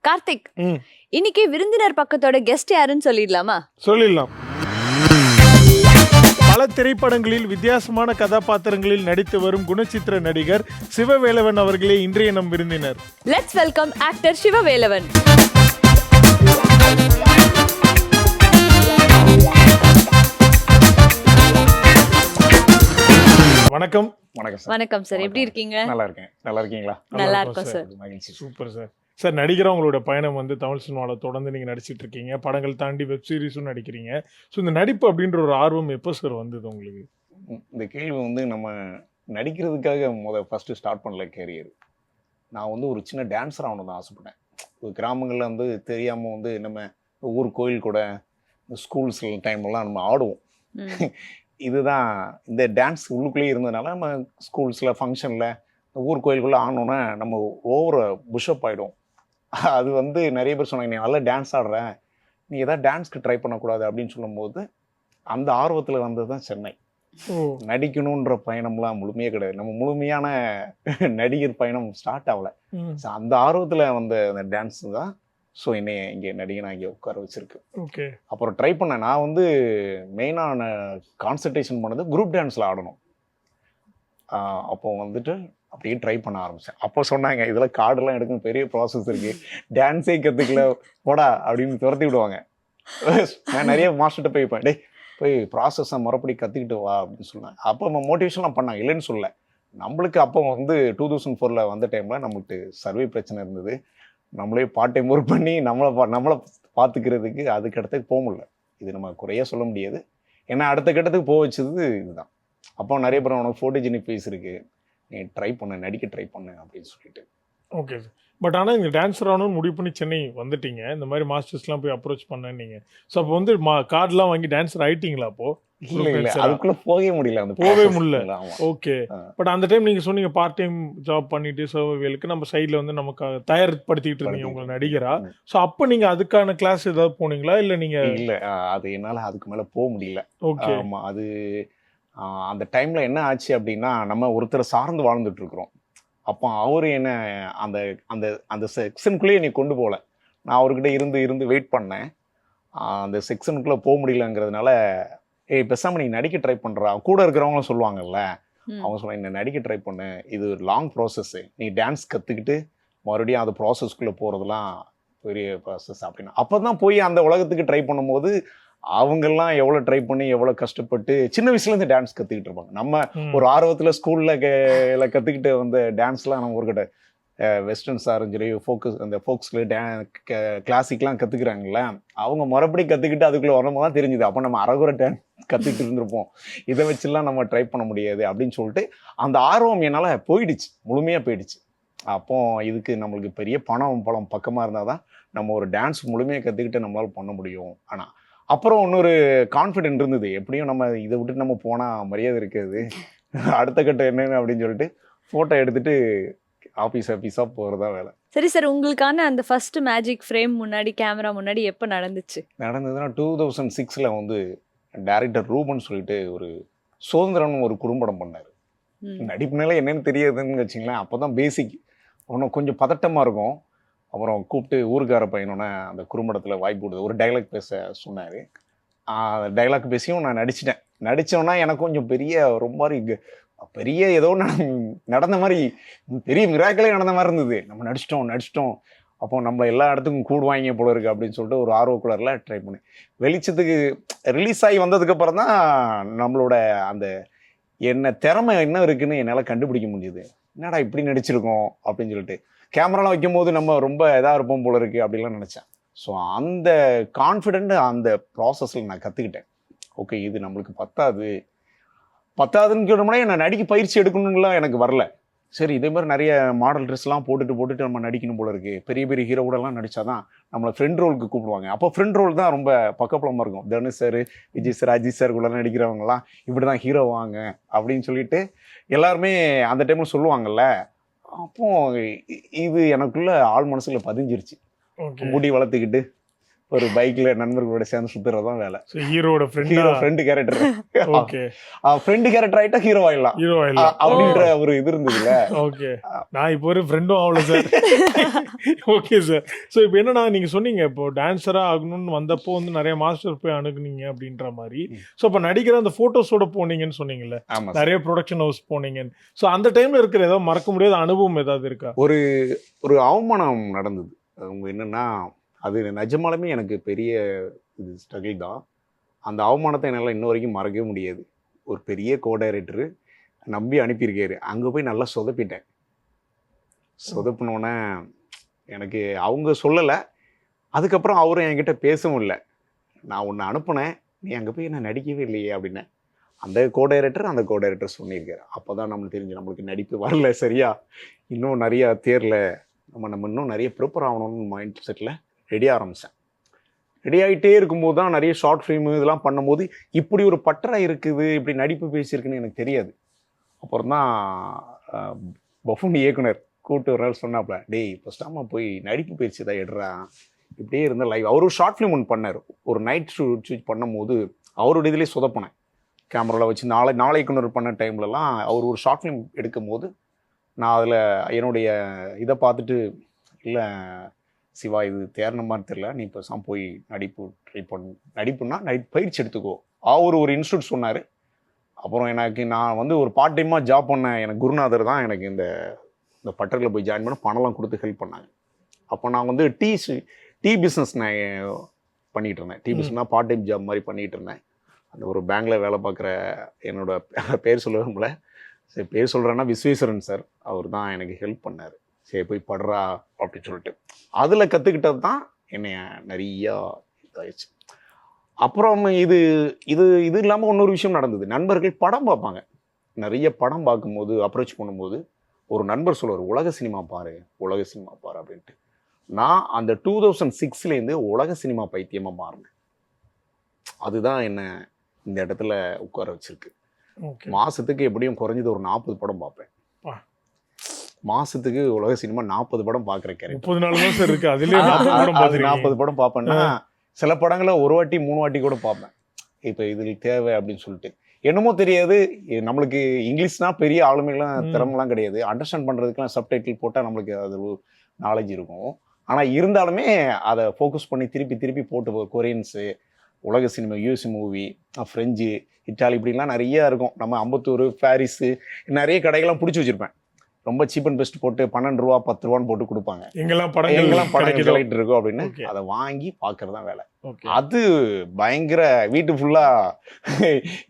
கார்த்திக், இன்னைக்கு விருந்தினர் பக்கத்தோட கெஸ்ட் யாருன்னு சொல்லிடலாமா? சொல்லிடலாம். பல திரைப்படங்களில் வித்தியாசமான கதாபாத்திரங்களில் நடித்து வரும் குணச்சித்திர நடிகர் சிவவேலவன் அவர்களே இன்றைய நம் விருந்தினர். Let's welcome actor Sivavelavan. வணக்கம். வணக்கம் சார், எப்படி இருக்கீங்க? நல்லா இருக்கேன். நல்லா இருக்கீங்களா? நல்லா இருக்கும் சார். Super sir. சார், நடிகராக உங்களோட பயணம் தமிழ் சினிமாவில் தொடர்ந்து நீங்கள் நடிச்சிட்டு இருக்கீங்க. படங்கள் தாண்டி வெப் சீரிஸும் நடிக்கிறீங்க. ஸோ இந்த நடிப்பு அப்படின்ற ஒரு ஆர்வம் எப்போ சார் வந்தது உங்களுக்கு? இந்த கேள்வி நம்ம நடிக்கிறதுக்காக ஃபஸ்ட்டு ஸ்டார்ட் பண்ணல கேரியர். நான் ஒரு சின்ன டான்ஸர் ஆகணும் தான் ஆசைப்பட்டேன். ஒரு கிராமங்களில் தெரியாமல் நம்ம ஊர் கோயில் கூட ஸ்கூல்ஸ் டைம்லாம் நம்ம ஆடுவோம். இதுதான் இந்த டான்ஸ் உள்ளுக்குள்ளேயே இருந்ததுனால நம்ம ஸ்கூல்ஸில் ஃபங்க்ஷனில் ஊர் கோயிலுக்குள்ளே ஆனோன்னா நம்ம ஓவர புஷ்அப் ஆகிடும். அது நிறைய பேர் சொன்னாங்க, நீ நல்லா டான்ஸ் ஆடுறேன், நீ எதாவது டான்ஸ்க்கு ட்ரை பண்ணக்கூடாது அப்படின்னு சொல்லும்போது அந்த ஆர்வத்தில் வந்தது தான் சென்னை. நடிக்கணுன்ற பயணம்லாம் முழுமையாக கிடையாது. நம்ம முழுமையான நடிகர் பயணம் ஸ்டார்ட் ஆகலை. ஸோ அந்த ஆர்வத்தில் வந்த அந்த டான்ஸு தான் ஸோ என்னைய இங்கே நடிகனாக இங்கே உட்கார வச்சுருக்கு. ஓகே. அப்புறம் ட்ரை பண்ணேன். நான் மெயினான கான்சன்ட்ரேஷன் பண்ணது குரூப் டான்ஸில் ஆடணும். அப்போ அப்படியே ட்ரை பண்ண ஆரம்பித்தேன். அப்போ சொன்னாங்க, இதெல்லாம் கார்டெல்லாம் எடுக்கணும், பெரிய ப்ராசஸ் இருக்குது, டான்ஸே கற்றுக்கல போடா அப்படின்னு துரத்தி விடுவாங்க. நான் நிறைய மாஸ்டர்கிட்ட போய்ப்பேன், போய் ப்ராசஸை மறுபடி கற்றுக்கிட்டு வா அப்படின்னு சொன்னாங்க. அப்போ மோட்டிவேஷன்லாம் பண்ணாங்க, இல்லைன்னு சொல்லலை. நம்மளுக்கு அப்போ 2004 வந்த டைமில் நம்மளுக்கு சர்வே பிரச்சனை இருந்தது. நம்மளே பார்ட் டைம் ஒர்க் பண்ணி நம்மளை பார்த்துக்கிறதுக்கு அதுக்கு இடத்துக்கு போக முடியல. இது நம்ம குறையாக சொல்ல முடியாது. ஏன்னா அடுத்த கட்டத்துக்கு போக வச்சது இதுதான். அப்போ நிறைய பேர் உனக்கு ஃபோட்டோஜெனிக் ஃபேஸ் இருக்குது, நீ ட்ரை பண்ண, நடிக்க ட்ரை பண்ணு அப்படின்னு சொல்லிட்டு. Okay sir. பட் ஆனால் இந்த டான்ஸர் ஆகணும்னு முடிவு பண்ணி சென்னை வந்துட்டீங்க. இந்த மாதிரி மாஸ்டர்ஸ்லாம் போய் அப்ரோச் பண்ணேன் நீங்கள். ஸோ அப்போ கார்டெலாம் வாங்கி டான்ஸர் ஆகிட்டீங்களா? அப்போ இல்லை, அதுக்குள்ளே போகவே முடியல. போகவே முடியல. ஓகே. பட் அந்த டைம் நீங்கள் சொன்னீங்க பார்ட் டைம் ஜாப் பண்ணிட்டு சர்வேலுக்கு நம்ம சைடில் நமக்கு தயார்படுத்திக்கிட்டு இருந்தீங்க உங்களை நடிகரா. ஸோ அப்போ நீங்கள் அதுக்கான கிளாஸ் ஏதாவது போனீங்களா? இல்லை நீங்கள்? இல்லை, அது என்னால் அதுக்கு மேலே போக முடியல. ஓகே. ஆமாம், அது அந்த டைமில் என்ன ஆச்சு அப்படின்னா, நம்ம ஒருத்தரை சார்ந்து வாழ்ந்துட்டு இருக்கிறோம். அப்போ அவர் என்ன அந்த அந்த அந்த செக்ஷனுக்குள்ளேயே நீ கொண்டு போகல. நான் அவர்கிட்ட இருந்து வெயிட் பண்ணேன். அந்த செக்ஷனுக்குள்ளே போக முடியலங்கிறதுனால, பேசாமல் நீ நடிக்க ட்ரை பண்ணுறா. கூட இருக்கிறவங்களும் சொல்லுவாங்கல்ல, அவங்க சொன்னாங்க, என்ன நடிக்க ட்ரை பண்ணு, இது ஒரு லாங் ப்ராசஸ்ஸு, நீ டான்ஸ் கற்றுக்கிட்டு மறுபடியும் அந்த ப்ராசஸ்க்குள்ளே போகிறதுலாம் பெரிய ப்ராசஸ் அப்படின்னா. அப்போ தான் போய் அந்த உலகத்துக்கு ட்ரை பண்ணும்போது அவங்கெல்லாம் எவ்வளோ ட்ரை பண்ணி எவ்வளோ கஷ்டப்பட்டு சின்ன வயசுலேருந்து டான்ஸ் கற்றுக்கிட்டு இருப்பாங்க. நம்ம ஒரு ஆர்வத்தில் ஸ்கூலில் கற்றுக்கிட்டு வந்த டான்ஸ்லாம் நம்ம ஒரு வெஸ்டர்ன்ஸாக இருந்துச்சு, அந்த ஃபோக்ஸில் கிளாசிக்லாம் கற்றுக்குறாங்கல்ல, அவங்க மறுபடி கற்றுக்கிட்டு அதுக்குள்ளே வரும்போது தான் தெரிஞ்சுது, அப்போ நம்ம அரகுறை டான்ஸ் கற்றுக்கிட்டு இருந்திருப்போம், இதை வச்சுலாம் நம்ம ட்ரை பண்ண முடியாது அப்படின்னு சொல்லிட்டு அந்த ஆர்வம் என்னால் போயிடுச்சு, முழுமையாக போயிடுச்சு. அப்போ இதுக்கு நம்மளுக்கு பெரிய பணம் பக்கமாக இருந்தால் தான் நம்ம ஒரு டான்ஸ் முழுமையாக கற்றுக்கிட்டு நம்மளால் பண்ண முடியும். ஆனால் அப்புறம் இன்னொரு கான்ஃபிடென்ட் இருந்தது, எப்படியும் நம்ம இதை விட்டுட்டு நம்ம போனால் மரியாதை இருக்காது, அடுத்த கட்டம் என்னன்னு அப்படின்னு சொல்லிட்டு ஃபோட்டோ எடுத்துகிட்டு ஆஃபீஸாக போகிறதா வேலை. சரி சார், உங்களுக்கான அந்த ஃபர்ஸ்ட் மேஜிக் ஃப்ரேம் முன்னாடி, கேமரா முன்னாடி எப்போ நடந்ததுன்னா 2006 டைரக்டர் ரூபன் சொல்லிட்டு ஒரு சுதந்திரன் ஒரு குறும்படம் பண்ணார். நடிப்புனால என்னன்னு தெரியாதுன்னு வச்சிங்களேன். அப்போ தான் பேசிக் ஒன்றும் கொஞ்சம் பதட்டமாக இருக்கும். அப்புறம் கூப்பிட்டு ஊருக்கார பையனோட அந்த குறும்படத்தில் வாய்ப்பு கொடுத்து ஒரு டைலாக் பேச சொன்னார். டைலாக் பேசியும் நான் நடித்தோன்னா எனக்கு கொஞ்சம் ரொம்ப பெரிய ஏதோ நடந்த மாதிரி, பெரிய மிராக்களே நடந்த மாதிரி இருந்தது. நம்ம நடிச்சிட்டோம், அப்போ நம்ம எல்லா இடத்துக்கும் கூடுவாங்க போல இருக்குது அப்படின்னு சொல்லிட்டு ஒரு ஆர்வக்குள்ளரில் ட்ரை பண்ணேன். வெளிச்சத்துக்கு ரிலீஸ் ஆகி வந்ததுக்கப்புறம் தான் நம்மளோட அந்த திறமை என்ன இருக்குன்னு என்னால் கண்டுபிடிக்க முடியுது. என்னடா இப்படி நடிச்சிருக்கோம் அப்படின்னு சொல்லிட்டு கேமராலாம் வைக்கும் போது நம்ம ரொம்ப இதாக இருப்போம் போல இருக்குது அப்படிலாம் நினச்சேன். ஸோ அந்த கான்ஃபிடென்ட் அந்த ப்ராசஸில் நான் கற்றுக்கிட்டேன். ஓகே, இது நம்மளுக்கு பத்தாதுன்னு சொல்கிறோம்னா நான் நடிக்க பயிற்சி எடுக்கணும்லாம் எனக்கு வரல. சரி, இதே மாதிரி நிறைய மாடல் ட்ரெஸ்லாம் போட்டுட்டு நம்ம நடிக்கணும் போல இருக்குது, பெரிய பெரிய ஹீரோ கூடலாம் நடித்தாதான் நம்மளை ஃப்ரெண்ட் ரோலுக்கு கூப்பிடுவாங்க. அப்போ ஃப்ரெண்ட் ரோல் தான் ரொம்ப பக்கப்புலமாக இருக்கும். Dhanush sir, Vijay sir, Ajith sir கூட நடிக்கிறவங்கலாம் இப்படி தான் ஹீரோ வாங்க அப்படின்னு சொல்லிட்டு எல்லாருமே அந்த டைமில் சொல்லுவாங்கல்ல. அப்போ இது எனக்குள்ள ஆள் மனசில் பதிஞ்சிருச்சு. முடி வளர்த்துக்கிட்டு ஒரு பைக்ல நண்பர்களோட சேர்ந்து சுத்துறதுதான் வேலை. ஹீரோட hero friend character, okay friend character ஆயிட்டா ஹீரோ ஆயிடலாம் ஹீரோ இல்ல அப்படின்ற ஒரு இது இருந்ததுல. ஓகே நான் இப்போ ஒரு ஃப்ரெண்டும் ஆகல சார். Okay sir. ஸோ இப்போ என்னன்னா நீங்க சொன்னீங்க இப்போ டான்ஸரா ஆகணும்னு வந்தப்போ வந்து நிறைய மாஸ்டர் போய் அணுகுனீங்க அப்படின்ற மாதிரி. ஸோ இப்போ நடிக்கிற அந்த போட்டோஸோட போனீங்கன்னு சொன்னீங்கல்ல, ஆமா சார். நிறைய ப்ரொடக்ஷன் ஹவுஸ் போனீங்கன்னு. ஸோ அந்த டைம்ல இருக்கிற ஏதாவது மறக்க முடியாத அனுபவம் ஏதாவது இருக்கா? ஒரு அவமானம் நடந்தது. அவங்க என்னன்னா, அது நிஜமாலுமே எனக்கு பெரிய இது ஸ்ட்ரகிள் தான். அந்த அவமானத்தை என்னால் இன்ன வரைக்கும் மறக்கவே முடியாது. ஒரு பெரிய கோ டைரக்டரு நம்பி அனுப்பியிருக்காரு, அங்கே போய் நல்லா சொதப்பிட்டேன். சொதப்பினோன்னே எனக்கு அவங்க சொல்லலை. அதுக்கப்புறம் அவரும் என்கிட்ட பேசவும் இல்லை. நான் ஒன்று அனுப்புனேன், நீ அங்கே போய் என்ன நடிக்கவே இல்லையே அப்படின்னேன். அந்த கோ டைரக்டர் சொல்லியிருக்காரு. அப்போ தான் நம்மளுக்கு தெரிஞ்சு நம்மளுக்கு நடிப்பு வரல சரியா, இன்னும் நிறையா தேரல, நம்ம இன்னும் நிறைய ப்ரிப்பேர் ஆகணும்னு மைண்ட் செட்டில் ரெடி ஆரம்பித்தேன். ரெடி ஆகிட்டே இருக்கும்போது தான் நிறைய ஷார்ட் ஃபிலிமு இதெல்லாம் பண்ணும்போது இப்படி ஒரு பட்டறை இருக்குது, இப்படி நடிப்பு பேசியிருக்குன்னு எனக்கு தெரியாது. அப்புறம் தான் பஃபூன் இயக்குனர் கூப்பிட்டு ஒரு நாள் சொன்னாப்ல, டேய் ஃபஸ்ட்டாமா போய் நடிப்பு பேச்சு தான் எடுறா, இப்படியே இருந்தால் லைவ். அவர் ஒரு ஷார்ட் ஃபிலிம் ஒன்று பண்ணார். ஒரு நைட் ஷூட் பண்ணும்போது அவரோட இதுலேயே சொதப்பினேன். கேமராவில் வச்சு நாளை இயக்குனர் பண்ண டைம்லலாம் அவர் ஒரு ஷார்ட் ஃபிலிம் எடுக்கும் போது நான் அதில் என்னுடைய இதை பார்த்துட்டு, இல்லை சிவா இது தேர்ன மாதிரி தெரியல, நீ இப்போ போய் நடிப்பு ட்ரை நடிப்புன்னா பயிற்சி எடுத்துக்கோ. அவர் ஒரு இன்ஸ்டியூட் சொன்னார். அப்புறம் எனக்கு நான் வந்து ஒரு பார்ட் டைமாக ஜாப் பண்ணேன். எனக்கு குருநாதர் தான் எனக்கு இந்த பட்டறையில் போய் ஜாயின் பண்ண பணம்லாம் கொடுத்து ஹெல்ப் பண்ணாங்க. அப்போ நான் வந்து டீ பிஸ்னஸ் நான் பண்ணிகிட்டு இருந்தேன். டீ பிஸ்னஸ்னால் பார்ட் டைம் ஜாப் மாதிரி பண்ணிகிட்டு இருந்தேன். அந்த ஒரு பேங்கில் வேலை பார்க்குற என்னோட பேர் சொல்லுவோம்ல, சரி பேர் சொல்கிறேன்னா விஸ்வேஸ்வரன் சார், அவர் தான் எனக்கு ஹெல்ப் பண்ணார். சரி போய் படுறா அப்படின்னு சொல்லிட்டு அதில் கற்றுக்கிட்டது தான் என்னைய நிறையா இதாகிடுச்சு. அப்புறம் இது இது இது இல்லாமல் இன்னொரு விஷயம் நடந்தது. நண்பர்கள் படம் பார்ப்பாங்க. நிறைய படம் பார்க்கும்போது அப்ரோச் பண்ணும்போது ஒரு நண்பர் சொல்லுவார், உலக சினிமா பாரு அப்படின்ட்டு. நான் அந்த 2006 உலக சினிமா பைத்தியமாக மாறினேன். அதுதான் என்ன இந்த இடத்துல உட்கார வச்சிருக்கு. மாசத்துக்கு எப்படியும் குறைஞ்சது ஒரு 40 படம் பார்ப்பேன். மாசத்துக்கு உலக சினிமா 40 படம் பார்க்குற கேரக்டர். 40 படம் பார்ப்பேன்னா சில படங்களை ஒரு வாட்டி 3 வாட்டி கூட பார்ப்பேன். இப்போ இதில் தேவை அப்படின்னு சொல்லிட்டு என்னமோ தெரியாது. நம்மளுக்கு இங்கிலீஷ்னா பெரிய ஆளுமைலாம் திறமெல்லாம் கிடையாது. அண்டர்ஸ்டாண்ட் பண்ணுறதுக்குலாம் சப்டைட்டில் போட்டால் நம்மளுக்கு அது ஒரு நாலேஜ் இருக்கும். ஆனால் இருந்தாலுமே அதை ஃபோக்கஸ் பண்ணி திருப்பி போட்டு கொரியன்ஸு, உலக cinema, US movie, French, Italy இப்படிலாம் நிறையா இருக்கும். நம்ம அம்பத்தூர், பாரிஸு நிறைய கடைகள்லாம் பிடிச்சி வச்சுருப்பேன். ரொம்ப சீப் அண்ட் பெஸ்ட் போட்டு 12 ரூபா 10 ரூபான்னு போட்டு கொடுப்பாங்க. எங்கெல்லாம் படம் கிடைக்கிட்டு இருக்கும் அப்படின்னு அதை வாங்கி பார்க்கறது தான் வேலை. அது பயங்கர வீட்டு ஃபுல்லா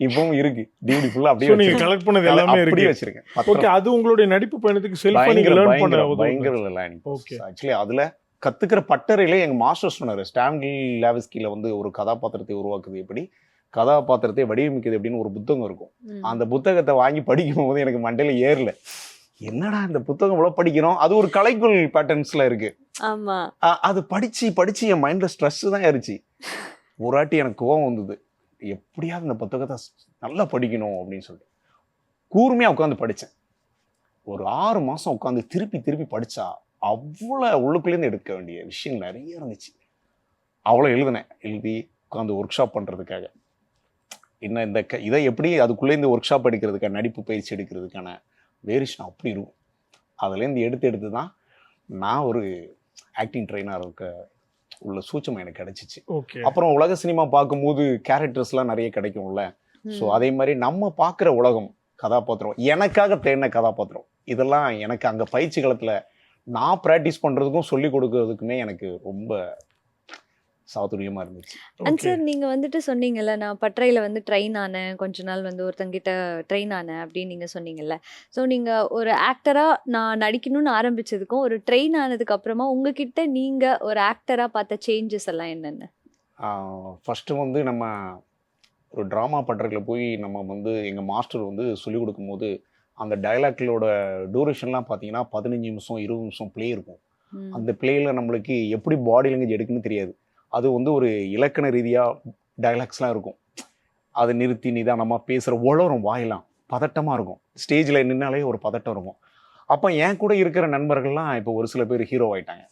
இப்பவும் இருக்கு. டிவிடி ஃபுல்லா அப்படியே கலெக்ட் பண்ணது எல்லாமே அப்படியே வச்சிருக்கேன். ஓகே, அது உங்களுடைய நடிப்பு பயணத்துக்கு செல்ஃப் நீங்க லேர்ன் பண்ண பயங்கர லேர்னிங். ஆக்சுவலி அதுல கத்துக்கிற பட்டறையிலே எங்க மாஸ்டர் சொன்னாரு, ஸ்டான்லி லாவிஸ்கில வந்து ஒரு கதாபாத்திரத்தை உருவாக்குது எப்படி, கதாபாத்திரத்தை வடிவமைக்குது அப்படின்னு ஒரு புத்தகம் இருக்கும். அந்த புத்தகத்தை வாங்கி படிக்கும் போது எனக்கு மண்டையில ஏறல. என்னடா இந்த புத்தகம் இவ்வளவு படிக்கிறோம், அது ஒரு கலைக்குள் பேட்டர்ன்ஸ்ல இருக்கு. அது படிச்சு என் மைண்ட்ல ஸ்ட்ரெஸ் தான் ஏறிச்சு. ஒரு வாட்டி எனக்கு கோவம் வந்தது, எப்படியாவது இந்த புத்தகத்தை நல்லா படிக்கணும் அப்படின்னு சொல்லிட்டு கூர்மையா உட்காந்து படிச்சேன். ஒரு 6 மாசம் உட்காந்து திருப்பி படிச்சா அவ்வளோ உள்ளுக்குள்ளேருந்து எடுக்க வேண்டிய விஷயம் நிறைய இருந்துச்சு. அவ்வளோ எழுதி உட்காந்து ஒர்க் ஷாப் பண்ணுறதுக்காக என்ன இதை எப்படி அதுக்குள்ளேருந்து ஒர்க் ஷாப் எடுக்கிறதுக்கான நடிப்பு பயிற்சி எடுக்கிறதுக்கான வேரியேஷன் அப்படி இருக்கும். அதுலேருந்து எடுத்து தான் நான் ஒரு ஆக்டிங் ட்ரெயினர் இருக்க உள்ள சூட்சம் எனக்கு கிடைச்சிச்சு. அப்புறம் உலக சினிமா பார்க்கும்போது கேரக்டர்ஸ்லாம் நிறைய கிடைக்கும்ல. ஸோ அதே மாதிரி நம்ம பார்க்குற உலகம் கதாபாத்திரம், எனக்காக தேடின கதாபாத்திரம், இதெல்லாம் எனக்கு அங்கே பயிற்சி காலத்தில் நான் ப்ராக்டிஸ் பண்ணுறதுக்கும் சொல்லிக் கொடுக்கறதுக்குமே எனக்கு ரொம்ப சாதுரியமாக இருந்துச்சு. அண்ட் சார், நீங்கள் வந்துட்டு சொன்னீங்கல்ல, நான் பட்டறையில் வந்து ட்ரெயின் ஆனேன், கொஞ்ச நாள் வந்து ஒருத்தங்கிட்ட ட்ரெயின் ஆனேன் அப்படின்னு நீங்கள் சொன்னீங்கல்ல. ஸோ நீங்கள் ஒரு ஆக்டராக நான் நடிக்கணும்னு ஆரம்பித்ததுக்கும் ஒரு ட்ரெயின் ஆனதுக்கு அப்புறமா உங்ககிட்ட நீங்கள் ஒரு ஆக்டராக பார்த்த சேஞ்சஸ் எல்லாம் என்னென்ன? ஃபஸ்ட்டு வந்து நம்ம ஒரு ட்ராமா பட்டறையில் போய் நம்ம வந்து எங்கள் மாஸ்டர் வந்து சொல்லிக் கொடுக்கும்போது அந்த டைலாக்களோட டூரேஷன்லாம் பார்த்தீங்கன்னா 15 நிமிஷம் 20 நிமிஷம் ப்ளே இருக்கும். அந்த பிளேயில் நம்மளுக்கு எப்படி பாடி லாங்குவேஜ் எடுக்குன்னு தெரியாது. அது வந்து ஒரு இலக்கண ரீதியாக டைலாக்ஸ்லாம் இருக்கும். அதை நிறுத்தி நிதானமாக பேசுகிற உளரும் வாயெல்லாம் பதட்டமாக இருக்கும். ஸ்டேஜில் நின்னாலே ஒரு பதட்டம் இருக்கும். அப்போ என் கூட இருக்கிற நண்பர்கள்லாம் இப்போ ஒரு சில பேர் ஹீரோ ஆகிட்டாங்க.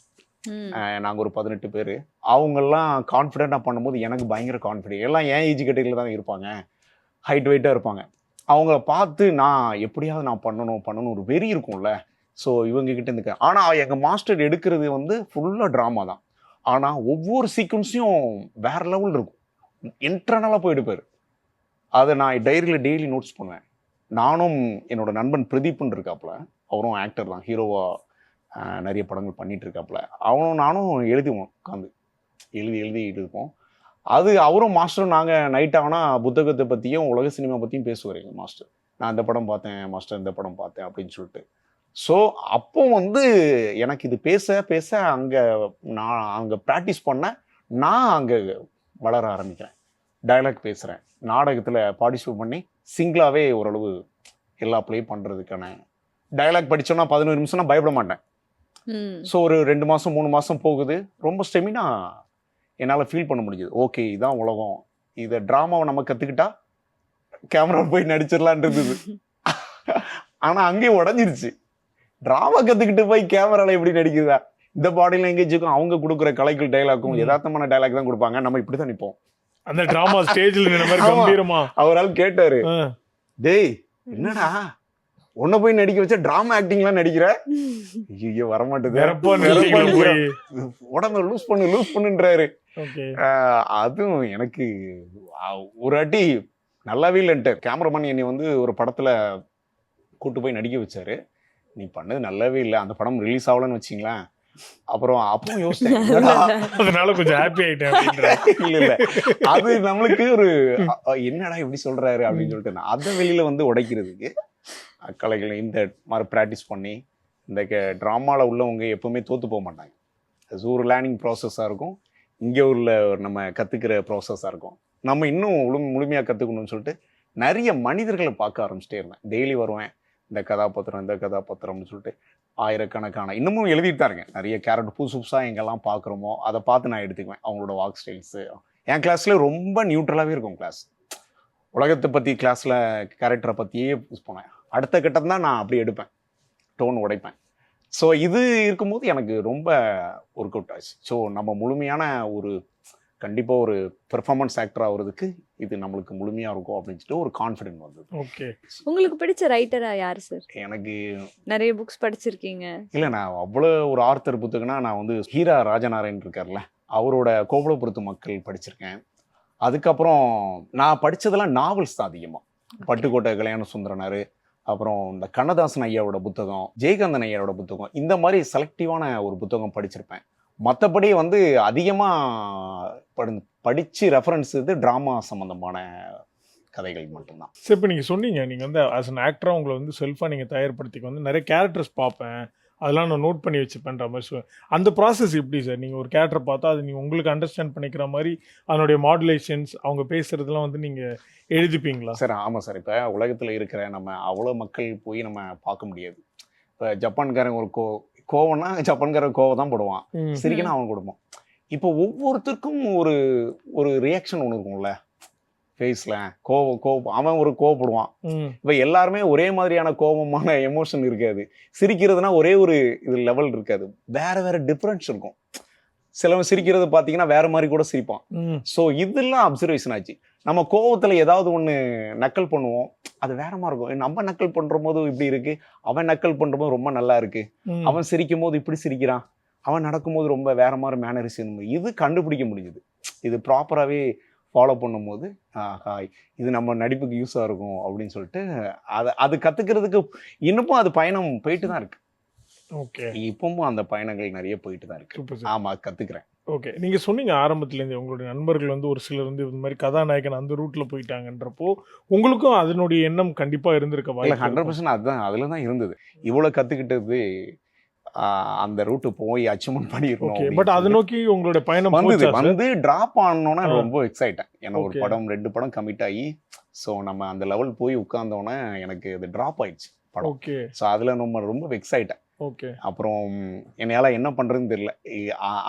ம். நாங்கள் ஒரு 18 பேர். அவங்கெல்லாம் கான்ஃபிடென்ட்டாக பண்ணும்போது எனக்கு பயங்கர கான்ஃபிடென்ட். எல்லாம் ஏன் ஏஜ் கேட்டகரியில் தான் இருப்பாங்க, ஹைட் வெயிட்டாக இருப்பாங்க. அவங்கள பார்த்து நான் எப்படியாவது நான் பண்ணணும் ஒரு வெறி இருக்கும்ல. ஸோ இவங்ககிட்ட இருந்து ஆனால் எங்கள் மாஸ்டர் எடுக்கிறது வந்து ஃபுல்லாக ட்ராமா தான். ஆனால் ஒவ்வொரு சீக்வன்ஸையும் வேற லெவல் இருக்கும். இன்டர்னலாக போய் எடுப்பார். அதை நான் டைரியில் டெய்லி நோட்ஸ் பண்ணுவேன். நானும் என்னோட நண்பன் பிரதீப்னு இருக்காப்புல, அவரும் ஆக்டர் தான், ஹீரோவாக நிறைய படங்கள் பண்ணிட்டு இருக்காப்புல. அவனும் நானும் எழுதுவோம், உட்காந்து எழுதி எழுதுவோம். அது அவரும் மாஸ்டரும் நாங்கள் நைட் ஆனால் புத்தகத்தை பற்றியும் உலக சினிமா பற்றியும் பேசுவார் எங்கள் மாஸ்டர். நான் இந்த படம் பார்த்தேன் மாஸ்டர், இந்த படம் பார்த்தேன் அப்படின்னு சொல்லிட்டு. ஸோ அப்போ வந்து எனக்கு இது பேச நான் அங்கே ப்ராக்டிஸ் பண்ணேன். நான் அங்கே வளர ஆரம்பிக்கிறேன். டயலாக் பேசுகிறேன், நாடகத்தில் பார்ட்டிசிபேட் பண்ணி சிங்கிளாகவே ஓரளவு எல்லா ப்ளே பண்ணுறதுக்கான டயலாக் படித்தோன்னா 11 நிமிஷம்னா பயப்பட மாட்டேன். ஸோ ஒரு 2 மாதம் 3 மாதம் போகுது. ரொம்ப ஸ்டெமினா என்னால் ஃபீல் பண்ண முடியுது. ஓகே, இதுதான் உலகம், இதை ட்ராமாவை நம்ம கற்றுக்கிட்டா கேமரா போய் நடிச்சிடலான் இருந்தது. ஆனால் அங்கேயும் உடஞ்சிருச்சு. ட்ராமா கற்றுக்கிட்டு போய் கேமராவில் எப்படி நடிக்குதா? இந்த பாடியில் எங்கேஜுக்கும் அவங்க கொடுக்குற கலைகள் டைலாக்கும் யதார்த்தமான டைலாக் தான் கொடுப்பாங்க. நம்ம இப்படி தான் நிற்போம் அந்த டிராமா ஸ்டேஜில் நின்ன மாதிரி கம்பீரமா. அவரால் கேட்டாரு, டேய் என்னடா உன்னை போய் நடிக்க வச்சா டிராமா ஆக்டிங்லாம் நடிக்கிற? ஐயோ வரமாட்டேது, உடம்பு லூஸ் பண்ணுன்றாரு. அதுவும் எனக்கு ஒரு வாட்டி நல்லாவே இல்லைன்ட்டு கேமராமேன் என்னை வந்து ஒரு படத்துல கூட்டு போய் நடிக்க வச்சாரு. நீ பண்ணது நல்லாவே இல்லை, அந்த படம் ரிலீஸ் ஆகலன்னு வச்சிங்களேன். அப்புறம் அப்பவும் யோசிச்சேன், அதனால கொஞ்சம் ஹாப்பி ஆயிட்டேன். இல்ல அது நம்மளுக்கு ஒரு என்னடா இப்படி சொல்றாரு அப்படின்னு சொல்லிட்டு நான் அதை வெளியில வந்து உடைக்கிறதுக்கு கலைகள் இந்த மாதிரி ப்ராக்டிஸ் பண்ணி இந்த ட்ராமாவில் உள்ளவங்க எப்பவுமே தோற்று போக மாட்டாங்க. அது ஒரு லேர்னிங் ப்ராசஸாக இருக்கும். இங்கே உள்ள நம்ம கற்றுக்கிற ப்ராசஸாக இருக்கும். நம்ம இன்னும் முழுமையாக கற்றுக்கணும்னு சொல்லிட்டு நிறைய மனிதர்களை பார்க்க ஆரம்பிச்சிட்டே இருந்தேன். டெய்லி வருவேன், இந்த கதாபாத்திரம்னு சொல்லிட்டு ஆயிரக்கணக்கான இன்னமும் எழுதிட்டு தான் இருக்கேன். நிறைய கேரக்டர் புதுசாக எங்கெல்லாம் பார்க்குறோமோ அதை பார்த்து நான் எடுத்துக்குவேன். அவங்களோட வாக் ஸ்டைல்ஸு என் கிளாஸில் ரொம்ப நியூட்ரலாகவே இருக்கும். கிளாஸ் உலகத்தை பற்றி கிளாஸில் கேரக்டரை பற்றியே போனேன். அடுத்த கட்டம் தான் நான் அப்படி எடுப்பேன், டோன் உடைப்பேன். ஸோ இது இருக்கும்போது எனக்கு ரொம்ப ஒர்க் அவுட் ஆச்சு. ஸோ நம்ம முழுமையான கண்டிப்பாக ஒரு பெர்ஃபார்மன்ஸ் ஆக்டர் ஆகிறதுக்கு இது நம்மளுக்கு முழுமையாக இருக்கும் அப்படின்னு சொல்லிட்டு ஒரு கான்ஃபிடென்ட் வந்தது. ஓகே, உங்களுக்கு பிடிச்ச ரைட்டரா யார் சார்? எனக்கு நிறைய புக்ஸ் படிச்சிருக்கீங்க. இல்லை, நான் அவ்வளோ ஒரு ஆர்த்தர் புத்தகம்னா நான் வந்து ஹீரா ராஜநாராயண் இருக்கார்ல, அவரோட கோவலபுரத்து மக்கள் படிச்சிருக்கேன். அதுக்கப்புறம் நான் படித்ததெல்லாம் நாவல்ஸ் தான் அதிகமாக. பட்டுக்கோட்டை கல்யாண சுந்தரனார், அப்புறம் இந்த கண்ணதாசன் ஐயாவோட புத்தகம், ஜெயகாந்தன் ஐயாவோட புத்தகம், இந்த மாதிரி செலக்டிவான ஒரு புத்தகம் படிச்சிருப்பேன். மற்றபடி வந்து அதிகமாக படித்து ரெஃபரன்ஸ் இது ட்ராமா சம்மந்தமான கதைகள் மட்டும்தான். சரி, இப்போ நீங்கள் சொன்னீங்க நீங்கள் வந்து ஆஸ் அன் ஆக்டராக உங்களை வந்து செல்ஃபாக நீங்கள் தயார்படுத்திக்க வந்து நிறைய கேரக்டர்ஸ் பார்ப்பேன், அதெல்லாம் நான் நோட் பண்ணி வச்சுப்பேன்ற மாதிரி அந்த ப்ராசஸ் எப்படி சார்? நீங்கள் ஒரு கேரக்டர் பார்த்தா அது நீங்கள் உங்களுக்கு அண்டர்ஸ்டாண்ட் பண்ணிக்கிற மாதிரி அதனுடைய மாடுலேஷன்ஸ் அவங்க பேசுகிறதுலாம் வந்து நீங்கள் எழுதிப்பீங்களா? சார் ஆமாம் சார். இப்போ உலகத்தில் இருக்கிற நம்ம அவ்வளோ மக்கள் போய் நம்ம பார்க்க முடியாது. இப்போ ஜப்பான்காரன் ஒரு கோவம்னா ஜப்பான்காரன் கோவம் தான் போடுவான், சிரிக்கணும் அவன் கொடுப்பான். இப்போ ஒவ்வொருத்தருக்கும் ஒரு ரியாக்ஷன் ஒன்று இருக்கும்ல ஃபேஸில். கோவம் அவன் ஒரு கோவப்படுவான். இப்போ எல்லாருமே ஒரே மாதிரியான கோபமான எமோஷன் இருக்காது. சிரிக்கிறதுனா ஒரே ஒரு இது லெவல் இருக்காது, வேற டிஃப்ரென்ஸ் இருக்கும். சிலவன் சிரிக்கிறது பார்த்தீங்கன்னா வேற மாதிரி கூட சிரிப்பான். ஸோ இதெல்லாம் அப்சர்வேஷன் ஆச்சு. நம்ம கோவத்தில் ஏதாவது ஒன்று நக்கல் பண்ணுவோம், அது வேற மாதிரி இருக்கும். நம்ம நக்கல் பண்ணுற போது இப்படி இருக்கு, அவன் நக்கல் பண்ணுற போது ரொம்ப நல்லா இருக்கு, அவன் சிரிக்கும் போது இப்படி சிரிக்கிறான், அவன் நடக்கும்போது ரொம்ப வேற மாதிரி மேனரிசம். இது கண்டுபிடிக்க முடியுது. இது ப்ராப்பராகவே ஃபாலோ பண்ணும்போது ஹாய் இது நம்ம நடிப்புக்கு யூஸாக இருக்கும் அப்படின்னு சொல்லிட்டு அது கற்றுக்கிறதுக்கு இன்னமும் அது பயணம் போயிட்டு தான் இருக்கு. ஓகே, இப்பவும் அந்த பயணங்கள் நிறைய போயிட்டு தான் இருக்கு. ஆமாம், கற்றுக்கிறேன். ஓகே, நீங்கள் சொன்னீங்க ஆரம்பத்துலேருந்து உங்களுடைய நண்பர்கள் வந்து ஒரு சிலர் வந்து இந்த மாதிரி கதாநாயகன் அந்த ரூட்டில் போயிட்டாங்கன்றப்போ உங்களுக்கும் அதனுடைய எண்ணம் கண்டிப்பாக இருந்திருக்க வாய்ப்பு? 100% அதுதான், அதில் தான் இருந்தது. இவ்வளோ கற்றுக்கிட்டது அந்த ரூட்டு போய் அச்சீவ்மெண்ட் பண்ணிருக்கோம். பட் அதை நோக்கி உங்களுடைய பயணம் வந்து டிராப் ஆனோன்னா ரொம்ப எக்ஸைட்டேன். ஏன்னா ஒரு படம் 2 படம் கமிட் ஆகி ஸோ நம்ம அந்த லெவல் போய் உட்கார்ந்தோன்னே எனக்கு அது டிராப் ஆயிடுச்சு படம். ஓகே, ஸோ அதில் ரொம்ப எக்ஸைட்டேன். ஓகே, அப்புறம் என்னால் என்ன பண்ணுறதுன்னு தெரியல.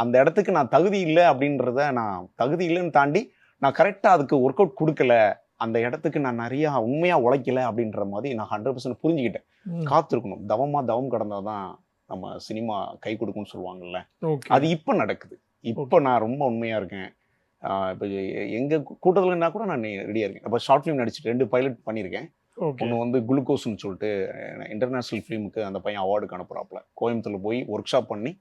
அந்த இடத்துக்கு நான் தகுதி இல்லை அப்படின்றத நான் தகுதி இல்லைன்னு தாண்டி நான் கரெக்டாக அதுக்கு ஒர்க் அவுட் கொடுக்கல, அந்த இடத்துக்கு நான் நிறையா உண்மையாக உழைக்கல அப்படின்ற மாதிரி நான் 100% புரிஞ்சுக்கிட்டேன். காத்திருக்கணும், தவம் கடந்தால் தான் நம்ம சினிமா கை கொடுக்கும்னு சொல்லுவாங்கல்ல, ஓகே. அது இப்போ நடக்குது. இப்போ நான் ரொம்ப உண்மையாக இருக்கேன். இப்போ எங்கள் கூட்டத்தில்னா கூட நான் ரெடியாக இருக்கேன். அப்போ ஷார்ட் ஃபிலிம் நடிச்சுட்டு 2 பைலட் பண்ணியிருக்கேன். ஓகே. ஒன்று வந்து குளுக்கோஸ்ன்னு சொல்லிட்டு இன்டர்நேஷ்னல் ஃபிலிமுக்கு அந்த பையன் அவார்டுக்கு அனுப்புகிறாப்புல. கோயம்புத்தூரில் போய் ஒர்க் ஷாப் பண்ணி